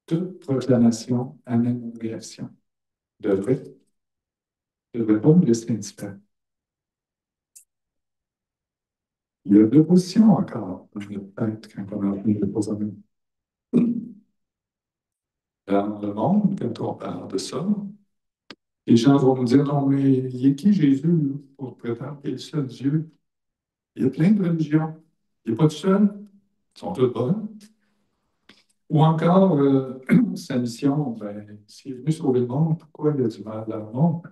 Toute proclamation amène une réaction. Devrait, devrait pas nous laisser indifférents. Il y a deux positions encore dans notre tête quand on a appris le raisonnement. Dans le monde, quand on parle de ça, les gens vont nous dire, non, mais il est qui Jésus là, pour prétendre qu'il est le seul Dieu? Il y a plein de religions. Il n'est pas tout seul. Ils sont tous bonnes. Ou encore, sa mission, ben, s'il est venu sauver le monde, pourquoi il y a du mal dans le monde?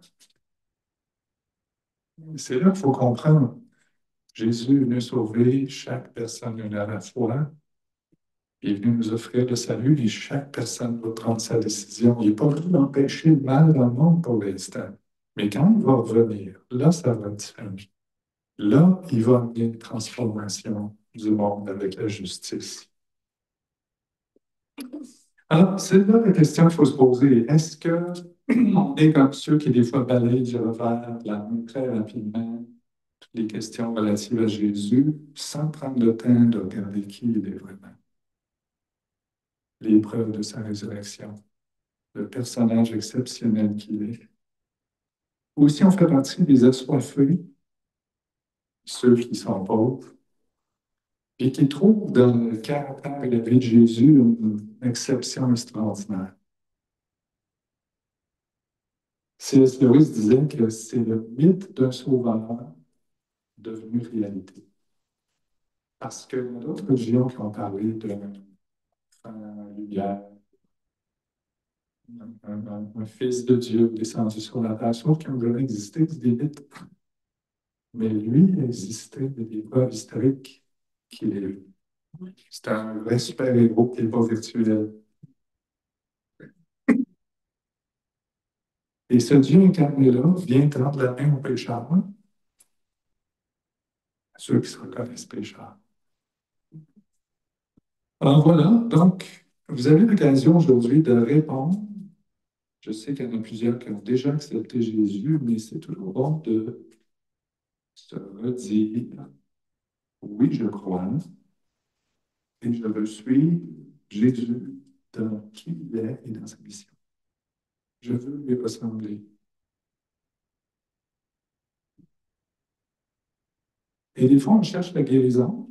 C'est là qu'il faut comprendre. Jésus est venu sauver chaque personne une à la fois. Il est venu nous offrir le salut et chaque personne doit prendre sa décision. Il n'est pas venu empêcher le mal dans le monde pour l'instant. Mais quand il va revenir, là, ça va être différent. Là, il va amener une transformation du monde avec la justice. Alors, c'est là la question qu'il faut se poser. Est-ce qu'on est comme ceux qui, des fois, balayent du revers de la main très rapidement toutes les questions relatives à Jésus sans prendre le temps de regarder qui il est vraiment? Les preuves de sa résurrection, le personnage exceptionnel qu'il est. Ou si on fait partie des assoiffés, ceux qui sont pauvres, et qui trouvent dans le caractère et la vie de Jésus une exception extraordinaire. C.S. Lewis disait que c'est le mythe d'un sauveur devenu réalité. Parce qu'il y a d'autres religions qui ont parlé d'un lumière, un fils de Dieu descendu sur la terre, sauf qu'ils ont jamais existé, c'est des mythes. Mais lui a existé des preuves historiques qu'il est lui. C'est un vrai super-héros qui n'est pas virtuel. Et ce Dieu incarné-là vient tendre la main aux pécheurs, à ceux qui se reconnaissent pécheurs. Alors voilà, donc, vous avez l'occasion aujourd'hui de répondre. Je sais qu'il y en a plusieurs qui ont déjà accepté Jésus, mais c'est toujours bon de se redire, oui, je crois, et je le suis, Jésus, dans qui il est et dans sa mission. Je veux lui ressembler. Et des fois, on cherche la guérison,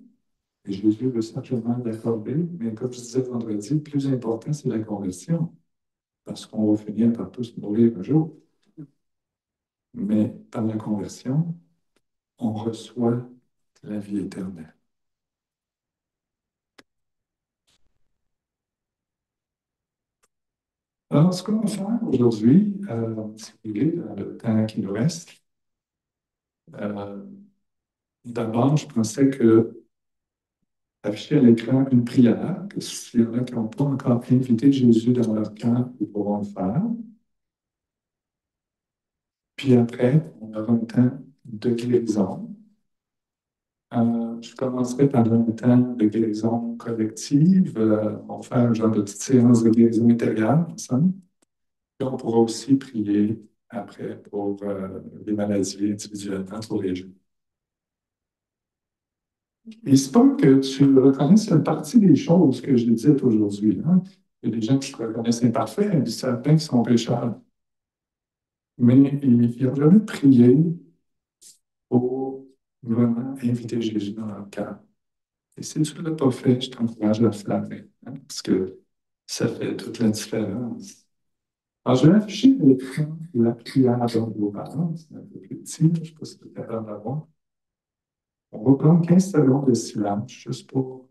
et Jésus veut simplement l'accorder, mais comme je disais vendredi, le plus important, c'est la conversion, parce qu'on va finir par tous mourir un jour. Mais par la conversion, on reçoit la vie éternelle. Alors, ce qu'on va faire aujourd'hui, si vous voulez, dans le temps qui nous reste, euh, d'abord, je pensais que afficher à l'écran une prière, que s'il y en a qui n'ont pas encore invité Jésus dans leur cœur, ils pourront le faire. Puis après, on aura un temps de guérison. Je commencerai par un temps de guérison collective. On va faire un genre de petite séance de guérison intérieure ensemble. Puis on pourra aussi prier après pour les maladies individuellement pour les gens. Il se peut que tu reconnaisses une partie des choses que je dites aujourd'hui. Hein? Il y a des gens qui se reconnaissent imparfaits, ils savent bien qu'ils sont pécheurs. Mais il a jamais prié pour vraiment inviter Jésus dans leur cœur. Et si tu ne l'as pas fait, je t'encourage à le faire maintenant, parce que ça fait toute la différence. Alors, je vais afficher à l'écran la prière dont vos parents, c'est un peu plus petit, je ne sais pas si tu es capable d'avoir. On va prendre 15 secondes de silence juste pour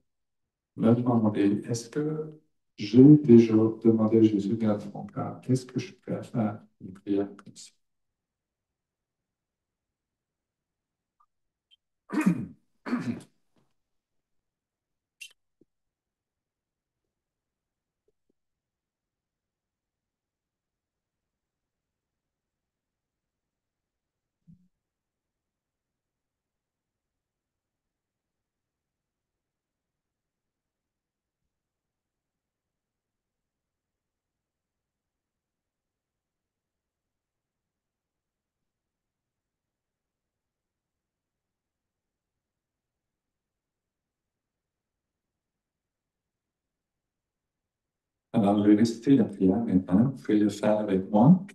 me demander, est-ce que j'ai déjà demandé à Jésus de garder mon cœur? Qu'est-ce que je peux faire une prière comme ça? Alors, je vais réciter la prière maintenant. Vous pouvez le faire avec moi.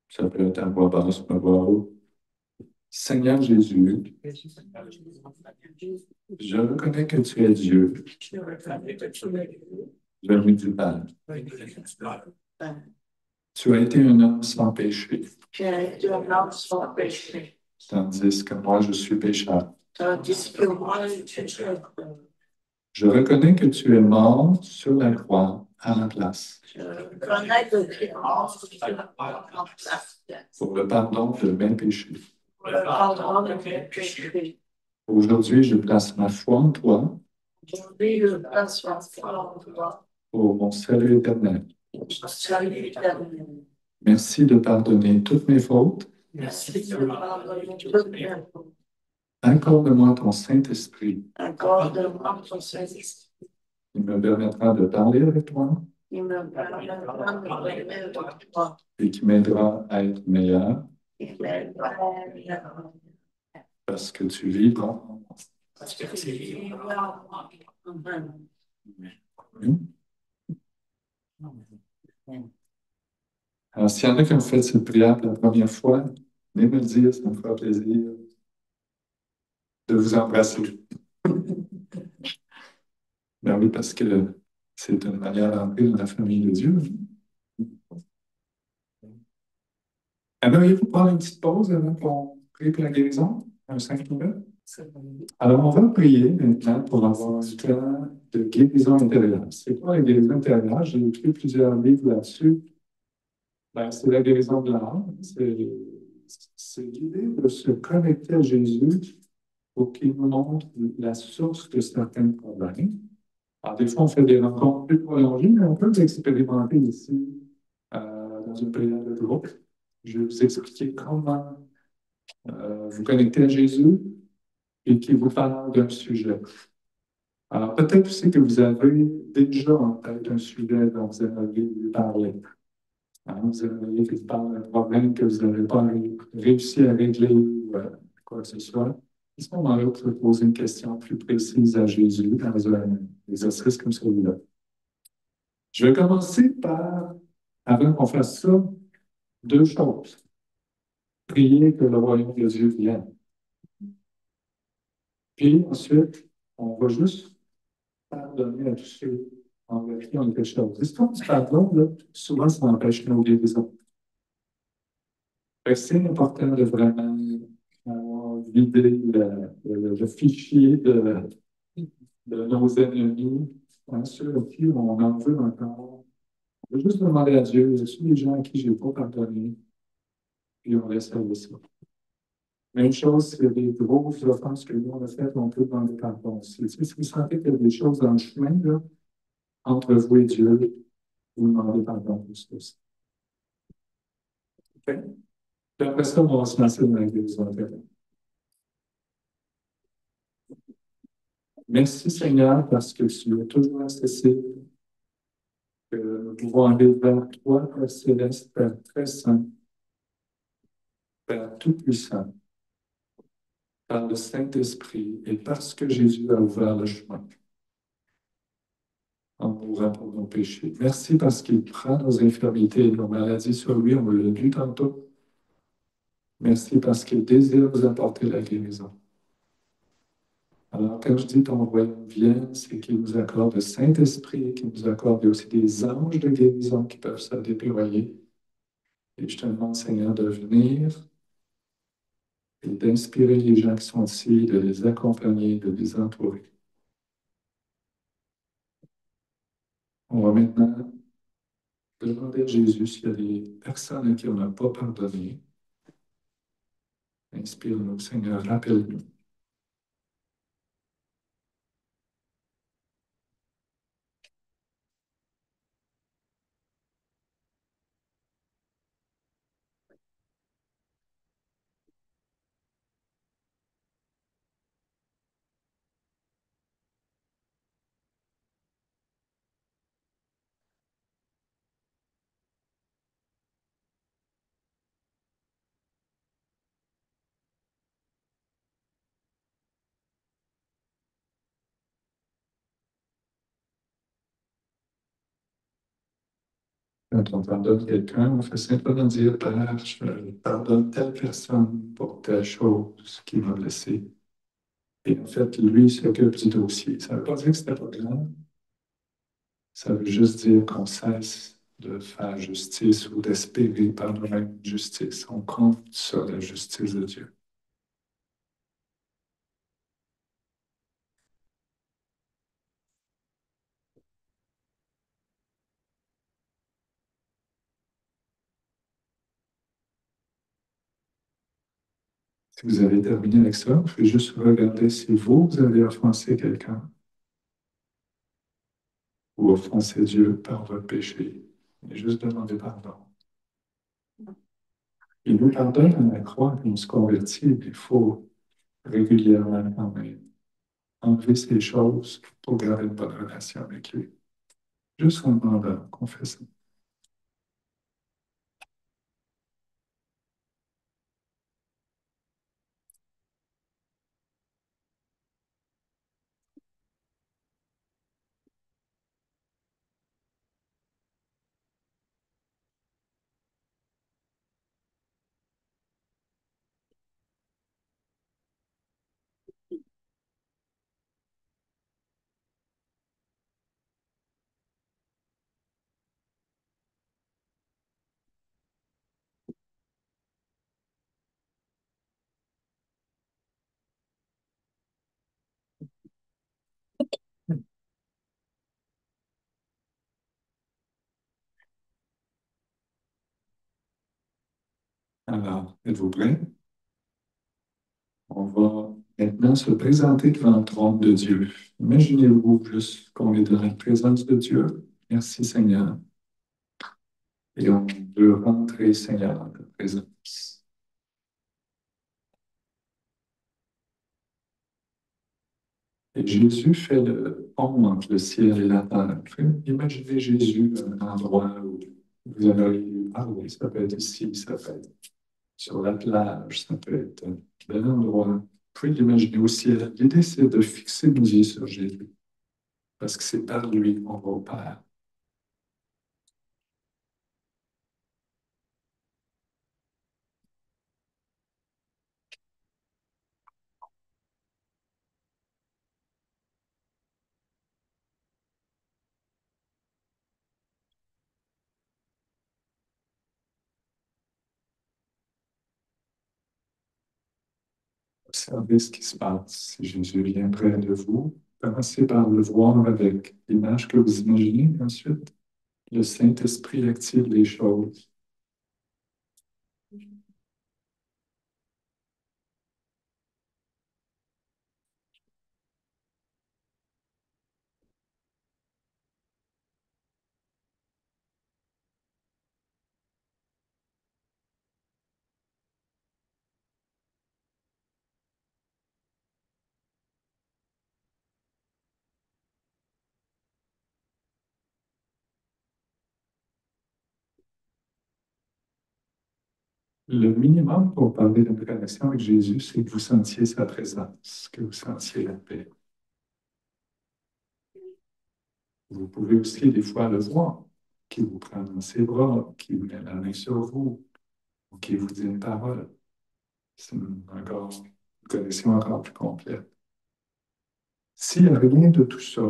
Ça peut être à voix basse ou à voix haute. Seigneur Jésus, je reconnais que tu es Dieu, venu du Père. Tu as été un homme sans péché, tandis que moi je suis pécheur. Je reconnais que tu es mort sur la croix à ma place pour le pardon de mes péchés. Aujourd'hui, je place ma foi en toi pour mon salut éternel. Merci de pardonner toutes mes fautes. Accorde-moi ton Saint-Esprit. Il me permettra de parler avec toi et qui m'aidera à être meilleur parce que tu vis dans moi. Alors, s'il y en a qui ont fait cette prière pour la première fois, venez me le dire, ça me fera plaisir de vous embrasser. Ben oui, parce que c'est une manière d'entrer dans la famille de Dieu. Aimeriez-vous prendre une petite pause avant qu'on prie pour la guérison? Un 5 minutes? Alors, on va prier maintenant pour avoir un temps de guérison intérieure. C'est quoi la guérison intérieure? J'ai écrit plusieurs livres là-dessus. Ben, c'est la guérison de l'âme. C'est l'idée de se connecter à Jésus pour qu'il nous montre la source de certains problèmes. Alors, des fois, on fait des rencontres plus prolongées, mais on peut l'expérimenter ici, dans une prière de groupe. Je vais vous expliquer comment vous connecter à Jésus et qu'il vous parle d'un sujet. Alors, peut-être aussi que vous avez déjà en tête un sujet dont vous aimeriez lui parler. Hein, vous aimeriez qu'il parle d'un problème que vous n'avez pas réussi à régler ou quoi que ce soit. À ce moment-là, vous pouvez poser une question plus précise à Jésus dans un exercice comme celui-là. Je vais commencer par, avant qu'on fasse ça, deux choses. Prier que le royaume de Dieu vienne. Puis ensuite, on va juste pardonner à tous ceux envers qui on a quelque chose. L'histoire du pardon, là, souvent, ça empêche nos guérisons. C'est important de vraiment vider le fichier de nos ennemis, hein, ceux à qui on en veut encore. On veut juste demander à Dieu, y a-t-il des gens à qui je n'ai pas pardonné? Puis on laisse aller ça. Même chose, s'il y a des grosses offenses que nous on a faites, on peut demander pardon aussi. Si vous sentez qu'il y a des choses dans le chemin, là, entre vous et Dieu, vous demandez pardon pour ça aussi. OK? Puis après ça, on va se lancer dans la guérison intérieure. Merci Seigneur parce que tu es toujours accessible, que nous pouvons aller vers toi, Père céleste, Père très saint, Père tout-puissant, par le Saint-Esprit et parce que Jésus a ouvert le chemin en mourant pour nos péchés. Merci parce qu'il prend nos infirmités et nos maladies sur lui, on l'a lu tantôt. Merci parce qu'il désire nous apporter la guérison. Alors, quand je dis ton royaume vienne, c'est qu'il nous accorde le Saint-Esprit, qu'il nous accorde aussi des anges de guérison qui peuvent se déployer. Et je te demande, Seigneur, de venir et d'inspirer les gens qui sont ici, de les accompagner, de les entourer. On va maintenant demander à Jésus s'il y a des personnes à qui on n'a pas pardonné. Inspire-nous, Seigneur, rappelle-nous. Quand on pardonne quelqu'un, on fait simplement dire, Père, je pardonne telle personne pour telle chose qui m'a blessé. Et en fait, lui s'occupe du dossier. Ça ne veut pas dire que c'était pas grave. Ça veut juste dire qu'on cesse de faire justice ou d'espérer par nous-mêmes justice. On compte sur la justice de Dieu. Si vous avez terminé avec ça, vous pouvez juste regarder si vous avez offensé quelqu'un ou offensé Dieu par votre péché. Et juste demander pardon. Il nous pardonne à la croix quand on se convertit, mais il faut régulièrement quand même enlever ces choses pour garder une bonne relation avec lui. Juste en demandant qu'on fait ça. Alors, êtes-vous prêts? On va maintenant se présenter devant le trône de Dieu. Imaginez-vous juste qu'on est dans la présence de Dieu. Merci Seigneur. et on veut rentrer, Seigneur, dans ta présence. Et Jésus fait le pont entre le ciel et la terre. Imaginez Jésus à un endroit où vous aimeriez lui parler. Ça peut être ici, ça peut être sur la plage, ça peut être bel endroit. Vous pouvez l'imaginer au ciel. L'idée, c'est de fixer nos yeux sur Jésus, parce que c'est par lui qu'on va au Père. Observez ce qui se passe. Si Jésus vient près de vous, commencez par le voir avec l'image que vous imaginez. Ensuite, le Saint-Esprit active les choses. Le minimum pour parler d'une relation avec Jésus, c'est que vous sentiez sa présence, que vous sentiez la paix. Vous pouvez aussi des fois le voir, qui vous prend dans ses bras, qui vous met la main sur vous, ou qui vous dit une parole. C'est encore une connexion encore plus complète. S'il n'y a rien de tout ça,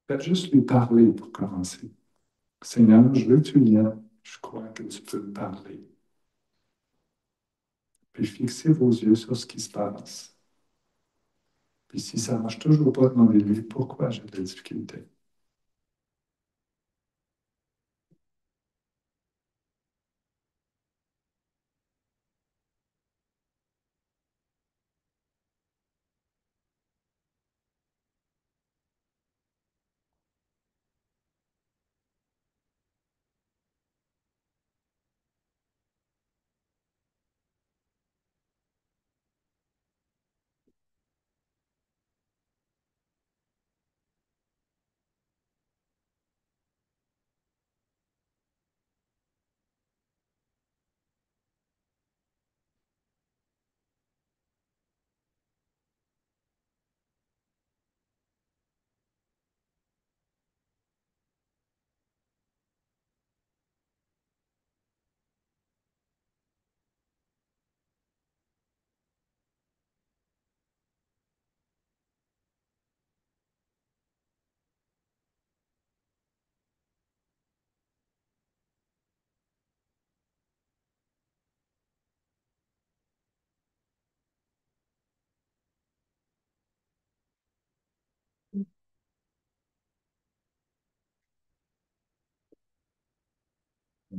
faites juste lui parler pour commencer. Seigneur, je veux que tu viennes. Je crois que tu peux me parler. Puis fixez vos yeux sur ce qui se passe. Puis si ça ne marche toujours pas, demandez-lui pourquoi j'ai des difficultés.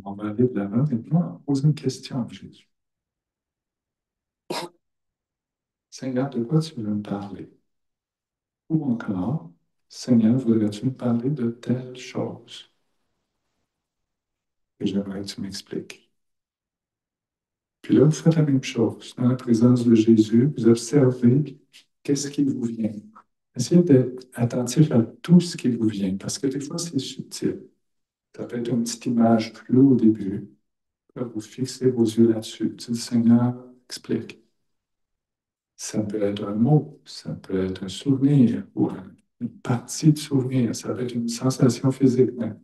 On va aller de l'avant maintenant. Pose une question à Jésus. Seigneur, de quoi tu veux me parler? Ou encore, Seigneur, voudrais-tu me parler de telle chose que j'aimerais que tu m'expliques? Puis là, vous faites la même chose. Dans la présence de Jésus, vous observez qu'est-ce qui vous vient. Essayez d'être attentif à tout ce qui vous vient, parce que des fois, c'est subtil. Ça peut être une petite image floue au début. Là, vous fixez vos yeux là-dessus. Tu dis, Seigneur, explique. Ça peut être un mot, ça peut être un souvenir ou une partie de souvenir, ça peut être une sensation physique même.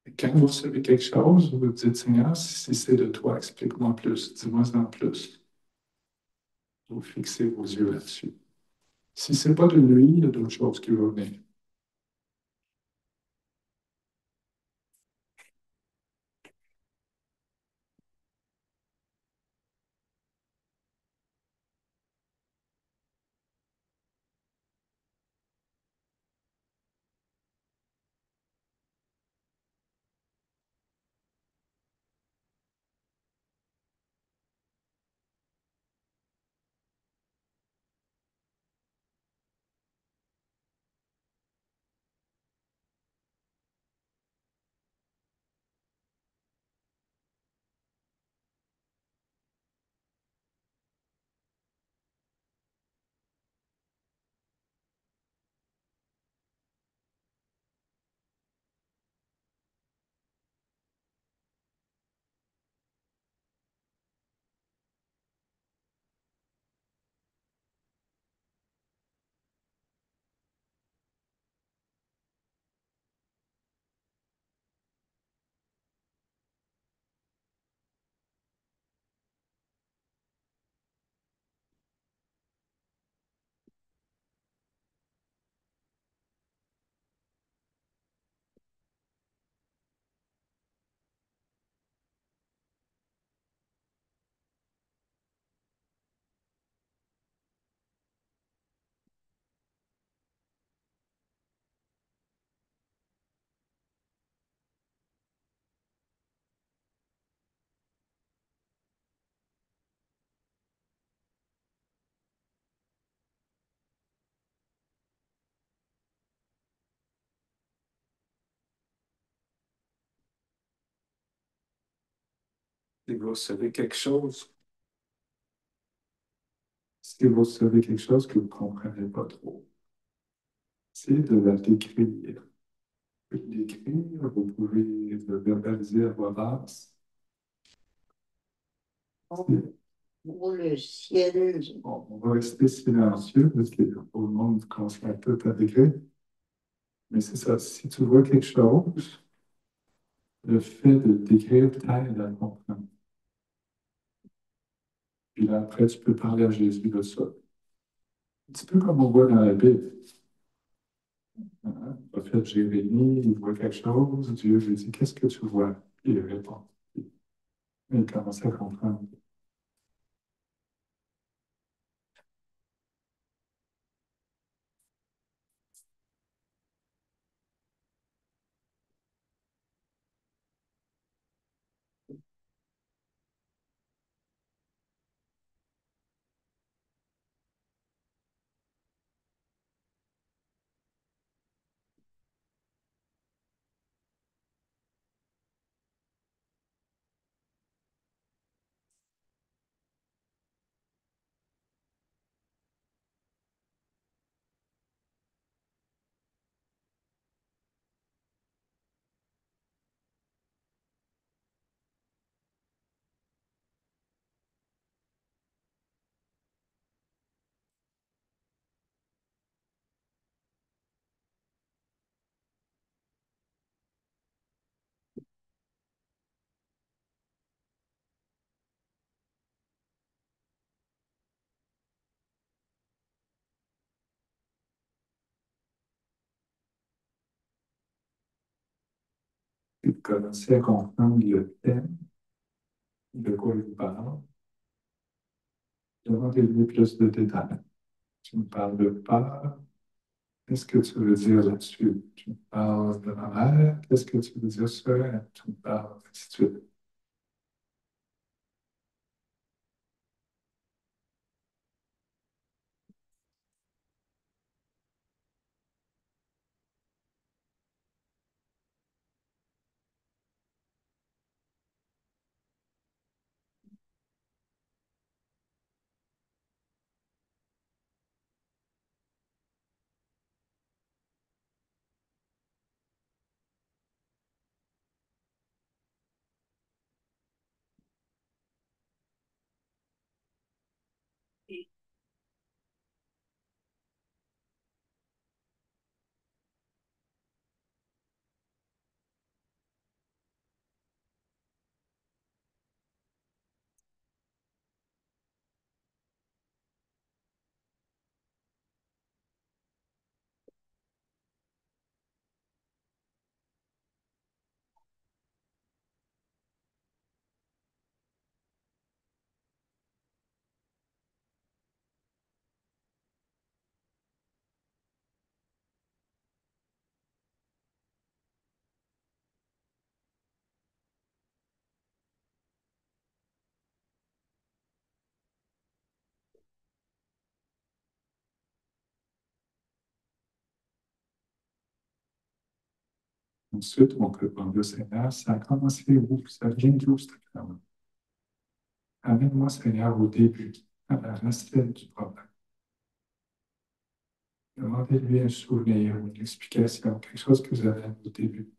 Et quand vous recevez quelque chose, vous vous dites, Seigneur, si c'est de toi, explique-moi plus, dis-moi en plus. Vous fixez vos yeux là-dessus. Si ce n'est pas de lui, il y a d'autres choses qui vont venir. Si vous recevez quelque chose, si vous recevez quelque chose que vous ne comprenez pas trop, essayez de la décrire. Vous pouvez le décrire, vous pouvez le verbaliser à voix basse. Si- Pour le ciel, on va rester silencieux parce que au monde constate tout à décrire. Mais c'est ça, si tu vois quelque chose, le fait de décrire t'aide à comprendre. Puis là, après, tu peux parler à Jésus de ça. Un petit peu comme on voit dans la Bible. Hein? Le prophète Jérémie, il voit quelque chose, Dieu lui dit, qu'est-ce que tu vois? Il répond. Il commence à comprendre. Et de commencer à comprendre le thème, de quoi il parle. Demandez-lui plus de détails. Tu me parles de peur. Qu'est-ce que tu veux dire là-dessus? Tu me parles de ma mère. Qu'est-ce que tu veux dire sur elle? Tu me parles, ainsi de suite. Ensuite, on peut prendre le Seigneur. Ça a commencé où? Ça vient d'où, cette femme? Amène-moi, Seigneur, au début, à la racine du problème. Demandez-lui un souvenir, une explication, quelque chose que vous avez au début.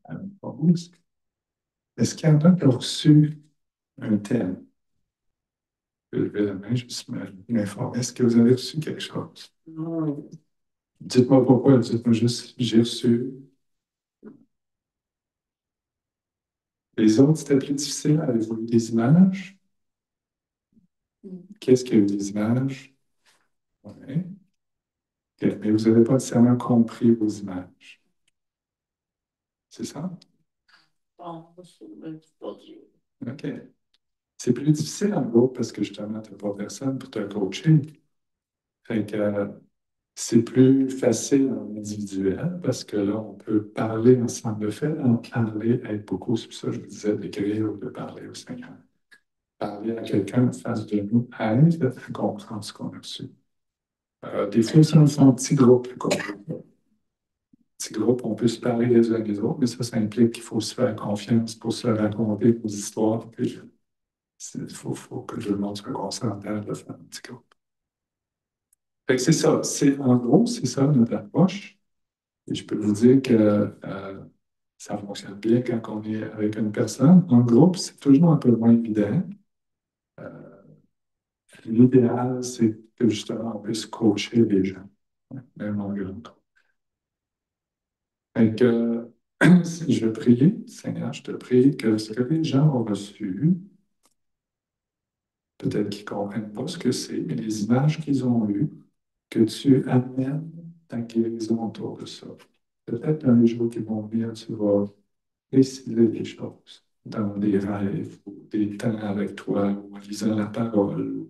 à la pause. Est-ce qu'il y en a qui ont reçu un thème? Je vais lever la main, juste m'informer. Est-ce que vous avez reçu quelque chose? Non. Dites-moi pourquoi, dites-moi juste, j'ai reçu. Les autres, c'était plus difficile. Avez-vous eu des images? Qu'est-ce qu'il y a eu des images? Oui. Mais vous n'avez pas nécessairement compris vos images. C'est ça? Bon, c'est pas dur. OK. C'est plus difficile en groupe parce que justement, tu n'as pas personne pour te coacher. Fait que c'est plus facile en individuel parce que là, on peut parler ensemble. Le fait d'en parler aide beaucoup. C'est pour ça que je vous disais d'écrire ou de parler au Seigneur. Parler à quelqu'un en face de nous aide à comprendre ce qu'on a reçu. Des fois, ça nous fait un petit groupe. Petit groupe, on peut se parler les uns les autres, mais ça implique qu'il faut se faire confiance pour se raconter nos histoires. Il faut que tout le monde soit consentant de faire un petit groupe. Fait que c'est ça. En gros, c'est ça notre approche. Et je peux vous dire que ça fonctionne bien quand on est avec une personne. En groupe, c'est toujours un peu moins évident. Euh, L'idéal, c'est que justement, on puisse coacher les gens, même en groupe. Fait que, si je veux prier, Seigneur, je te prie que ce que les gens ont reçu, peut-être qu'ils ne comprennent pas ce que c'est, mais les images qu'ils ont eues, que tu amènes ta guérison autour de ça. Peut-être dans les jours qui vont venir, tu vas préciser des choses dans des rêves ou des temps avec toi ou en lisant la parole.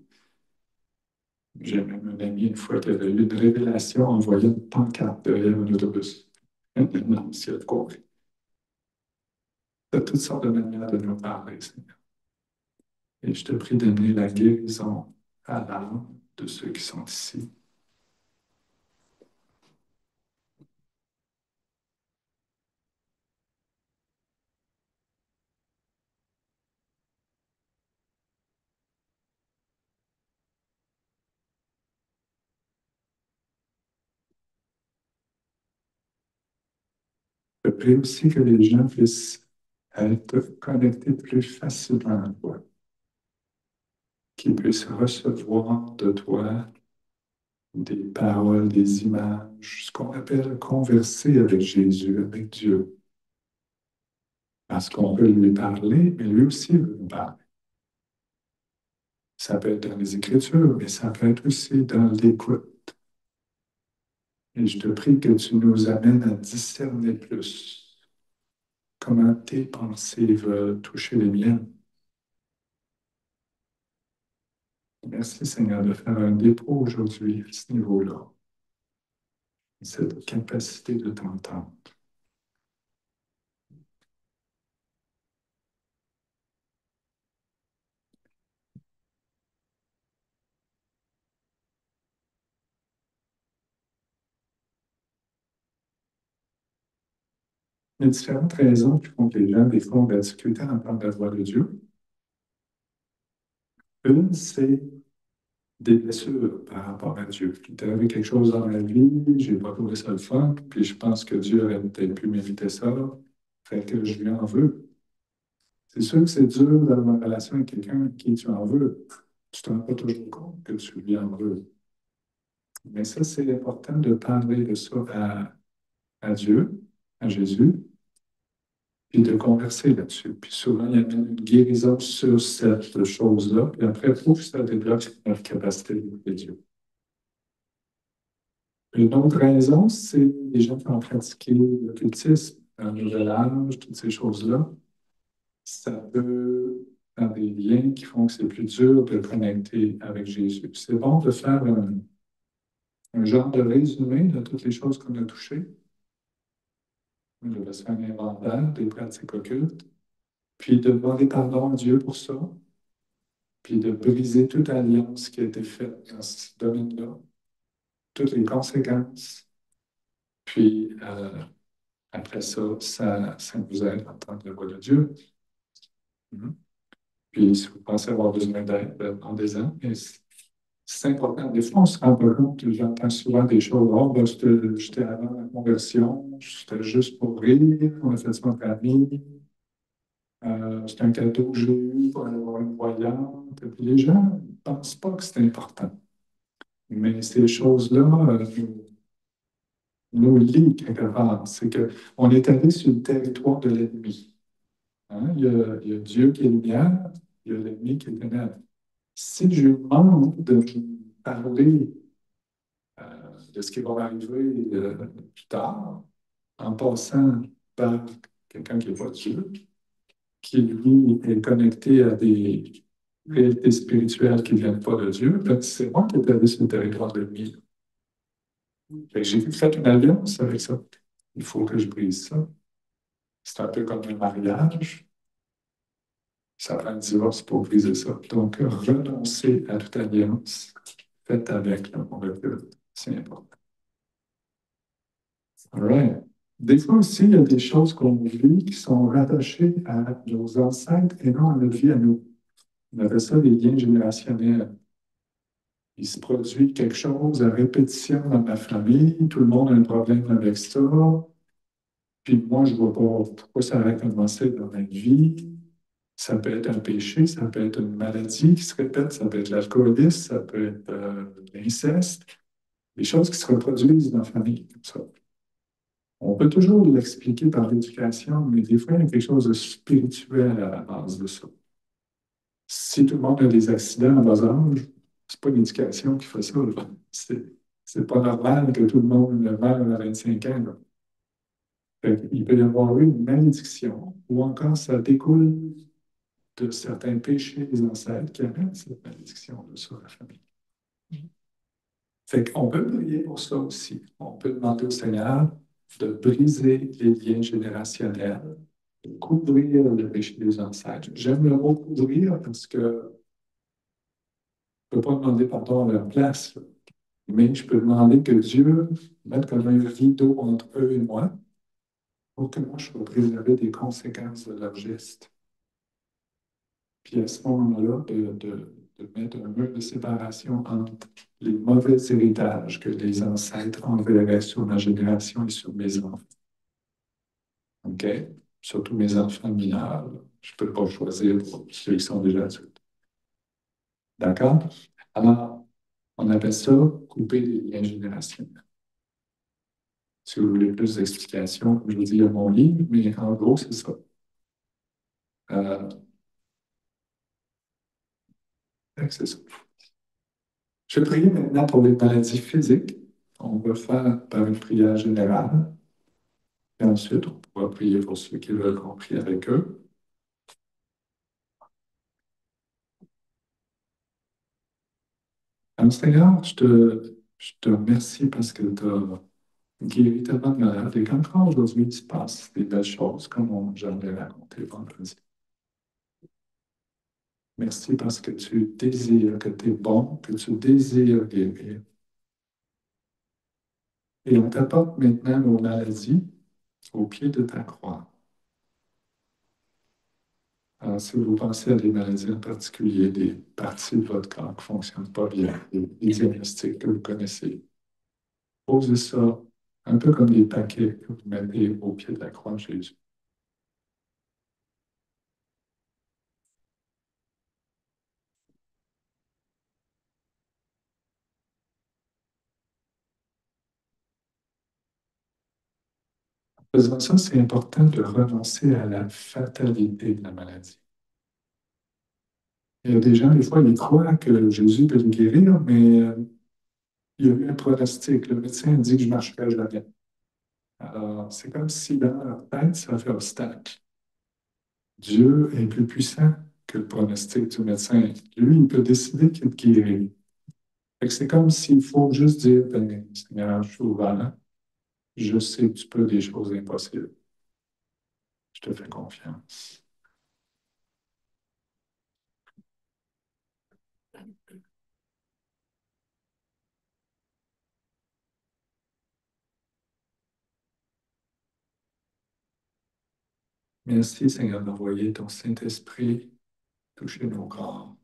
J'ai même un ami une fois qui avait eu une révélation en voyant une pancarte derrière un autobus. Non, s'il a compris. Tu as toutes sortes de manières de nous parler, Seigneur. Et je te prie d'amener la guérison à l'âme de ceux qui sont ici. Je prie aussi que les gens puissent être connectés plus facilement à toi, qu'ils puissent recevoir de toi des paroles, des images, ce qu'on appelle converser avec Jésus, avec Dieu. Parce qu'on peut lui parler, mais lui aussi veut nous parler. Ça peut être dans les Écritures, mais ça peut être aussi dans l'écoute. Et je te prie que tu nous amènes à discerner plus comment tes pensées veulent toucher les miennes. Merci Seigneur de faire un dépôt aujourd'hui à ce niveau-là, cette capacité de t'entendre. Il y a différentes raisons qui font que les gens, des fois, ont de la difficulté à entendre la voix de Dieu. Une, c'est des blessures par rapport à Dieu. Il est arrivé quelque chose dans ma vie, je n'ai pas trouvé ça le fun, puis je pense que Dieu aurait peut-être pu m'éviter ça, fait que je lui en veux. C'est sûr que c'est dur d'avoir une relation avec quelqu'un à qui tu en veux. Tu ne te rends pas toujours compte que tu lui en veux. Mais ça, c'est important de parler de ça à Dieu, à Jésus, puis de converser là-dessus. Puis souvent, il y a une guérison sur cette chose-là, puis après, pouf, ça débloque notre capacité d'écouter Dieu. Une autre raison, c'est les gens qui ont pratiqué l'occultisme, un nouvel âge, toutes ces choses-là. Ça peut faire des liens qui font que c'est plus dur de connecter avec Jésus. C'est bon de faire un genre de résumé de toutes les choses qu'on a touchées. De se faire un inventaire des pratiques occultes, puis de demander pardon à Dieu pour ça, puis de briser toute alliance qui a été faite dans ce domaine-là, toutes les conséquences. Puis après ça, ça vous aide à entendre la voix de Dieu. Mhm. Puis si vous pensez avoir besoin d'aide, demandez-en. Mais c'est important. Des fois, on se rend pas compte, j'entends souvent des choses. Oh, ben, j'étais avant la conversion, c'était juste pour rire, on a fait ça entre amis. C'est un cadeau que j'ai eu pour aller voir une voyante. Puis les gens ne pensent pas que c'est important. Mais ces choses-là nous lient quelque part. C'est qu'on est allé sur le territoire de l'ennemi. Hein? Il y a Dieu qui est lumière, il y a l'ennemi qui est ténèbres. Si je lui demande de me parler de ce qui va m'arriver plus tard, en passant par quelqu'un qui n'est pas Dieu, qui lui est connecté à des réalités spirituelles qui ne viennent pas de Dieu, donc c'est moi qui ai allé sur le territoire de l'ennemi. J'ai fait une alliance avec ça. Il faut que je brise ça. C'est un peu comme un mariage. Ça prend un divorce pour briser ça. Donc, renoncer à toute alliance faite avec le monde, c'est important. All right. Des fois aussi, il y a des choses qu'on vit qui sont rattachées à nos ancêtres et non à notre vie à nous. On appelle ça des liens générationnels. Il se produit quelque chose à répétition dans ma famille, tout le monde a un problème avec ça, puis moi, je ne vois pas pourquoi ça aurait commencé dans ma vie. Ça peut être un péché, ça peut être une maladie qui se répète, ça peut être l'alcoolisme, ça peut être l'inceste, des choses qui se reproduisent dans la famille comme ça. On peut toujours l'expliquer par l'éducation, mais des fois, il y a quelque chose de spirituel à la base de ça. Si tout le monde a des accidents à bas âge, c'est pas l'éducation qui fait ça. C'est pas normal que tout le monde meure à 25 ans. Là. Il peut y avoir eu une malédiction, ou encore ça découle de certains péchés des ancêtres qui amènent cette malédiction-là sur la famille. Fait qu'on peut prier pour ça aussi. On peut demander au Seigneur de briser les liens générationnels, de couvrir le péché des ancêtres. J'aime le mot couvrir parce que je ne peux pas demander pardon à leur place, là. Mais je peux demander que Dieu mette comme un rideau entre eux et moi pour que moi je sois préservé des conséquences de leurs gestes. Puis à ce moment-là, de mettre un mur de séparation entre les mauvais héritages que les ancêtres enverraient sur ma génération et sur mes enfants. OK? Surtout mes enfants mineurs. Je ne peux pas choisir pour ceux qui sont déjà adultes. D'accord? Alors, on appelle ça couper les liens générationnels. Si vous voulez plus d'explications, je vous dis, il y a mon livre, mais en gros, c'est ça. C'est ça. Je vais prier maintenant pour les maladies physiques. On va faire par une prière générale. Et ensuite, on pourra prier pour ceux qui veulent qu'on prie avec eux. Alors, Seigneur, je te remercie parce que tu as guéri tellement de malades et qu'encore aujourd'hui, il se passe des belles choses comme j'en ai raconté vendredi. Merci parce que tu désires, que tu es bon, que tu désires guérir. Et on t'apporte maintenant nos maladies au pied de ta croix. Alors, si vous pensez à des maladies en particulier, des parties de votre corps qui ne fonctionnent pas bien, des diagnostics que vous connaissez, posez ça un peu comme des paquets que vous mettez au pied de la croix de Jésus. En faisant ça, c'est important de renoncer à la fatalité de la maladie. Il y a des gens, des fois, ils croient que Jésus peut les guérir, mais il y a eu un pronostic. Le médecin dit que je ne marcherai jamais. Alors, c'est comme si dans leur tête, ça fait obstacle. Dieu est plus puissant que le pronostic du médecin. Lui, il peut décider qu'il te guérit. Fait que c'est comme s'il faut juste dire, ben, Seigneur, je suis ouvert, je sais que tu peux des choses impossibles. Je te fais confiance. Merci, Seigneur, d'envoyer ton Saint-Esprit toucher nos corps.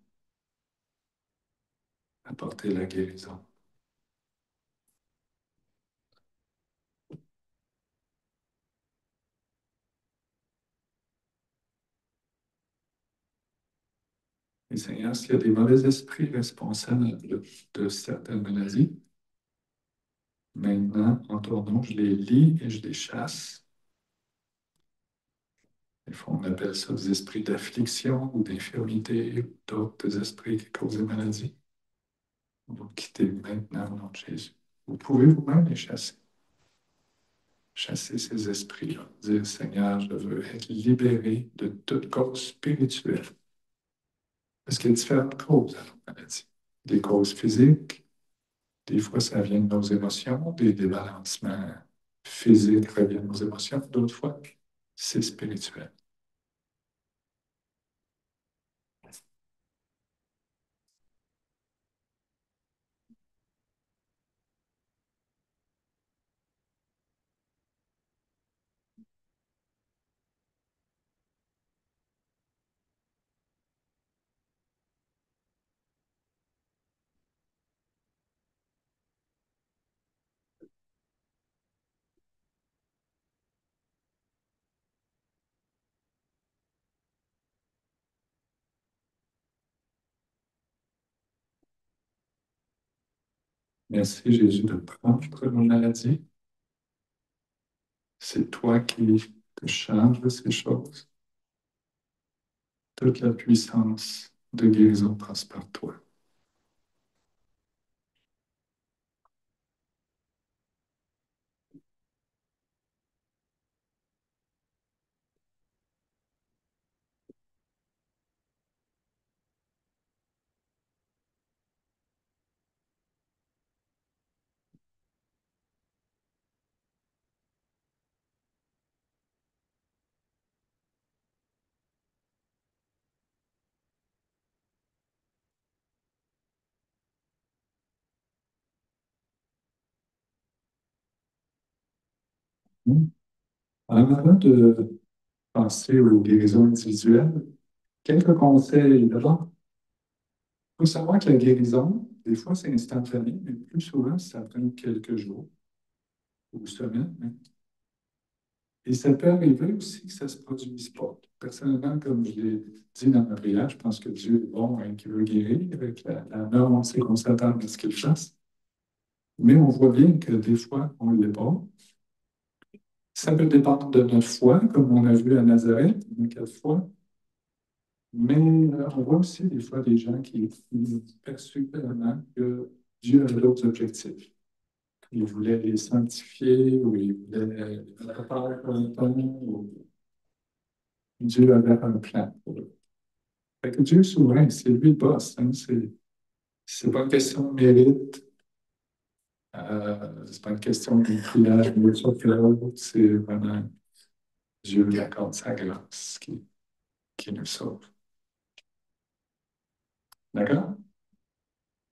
apporter la guérison. Et Seigneur, s'il y a des mauvais esprits responsables de certaines maladies, maintenant, en ton nom, je les lis et je les chasse. Des fois, on appelle ça des esprits d'affliction ou d'infirmité ou d'autres esprits qui causent des maladies. Vous quittez maintenant au nom de Jésus. Vous pouvez vous-même les chasser. Chasser ces esprits-là. Dire, Seigneur, je veux être libéré de toute cause spirituelle. Parce qu'il y a différentes causes à la maladie. Des causes physiques, des fois ça vient de nos émotions, des débalancements physiques reviennent de nos émotions, d'autres fois c'est spirituel. Merci Jésus de prendre nos maladies. C'est toi qui te changes de ces choses. Toute la puissance de guérison passe par toi. Alors, avant de passer aux guérisons individuelles, quelques conseils. D'abord, il faut savoir que la guérison, des fois, c'est instantané, mais plus souvent, ça prend quelques jours ou semaines, hein. Et ça peut arriver aussi que ça ne se produise pas. Personnellement, comme je l'ai dit dans ma prière, je pense que Dieu est bon et qu'il veut guérir. Avec la norme, on sait qu'on s'attend à ce qu'il fasse. Mais on voit bien que des fois, on ne l'est pas. Ça peut dépendre de notre foi, comme on a vu à Nazareth, une quatre fois. Mais on voit aussi des fois des gens qui perçoivent clairement que Dieu avait d'autres objectifs. Il voulait les sanctifier ou il voulait les préparer pour le temps, ou Dieu avait un plan pour eux. Fait que Dieu est souverain, c'est lui le boss, hein. C'est pas une question de mérite, c'est pas une question de prière, c'est vraiment Dieu qui accorde sa grâce qui nous sauve. D'accord?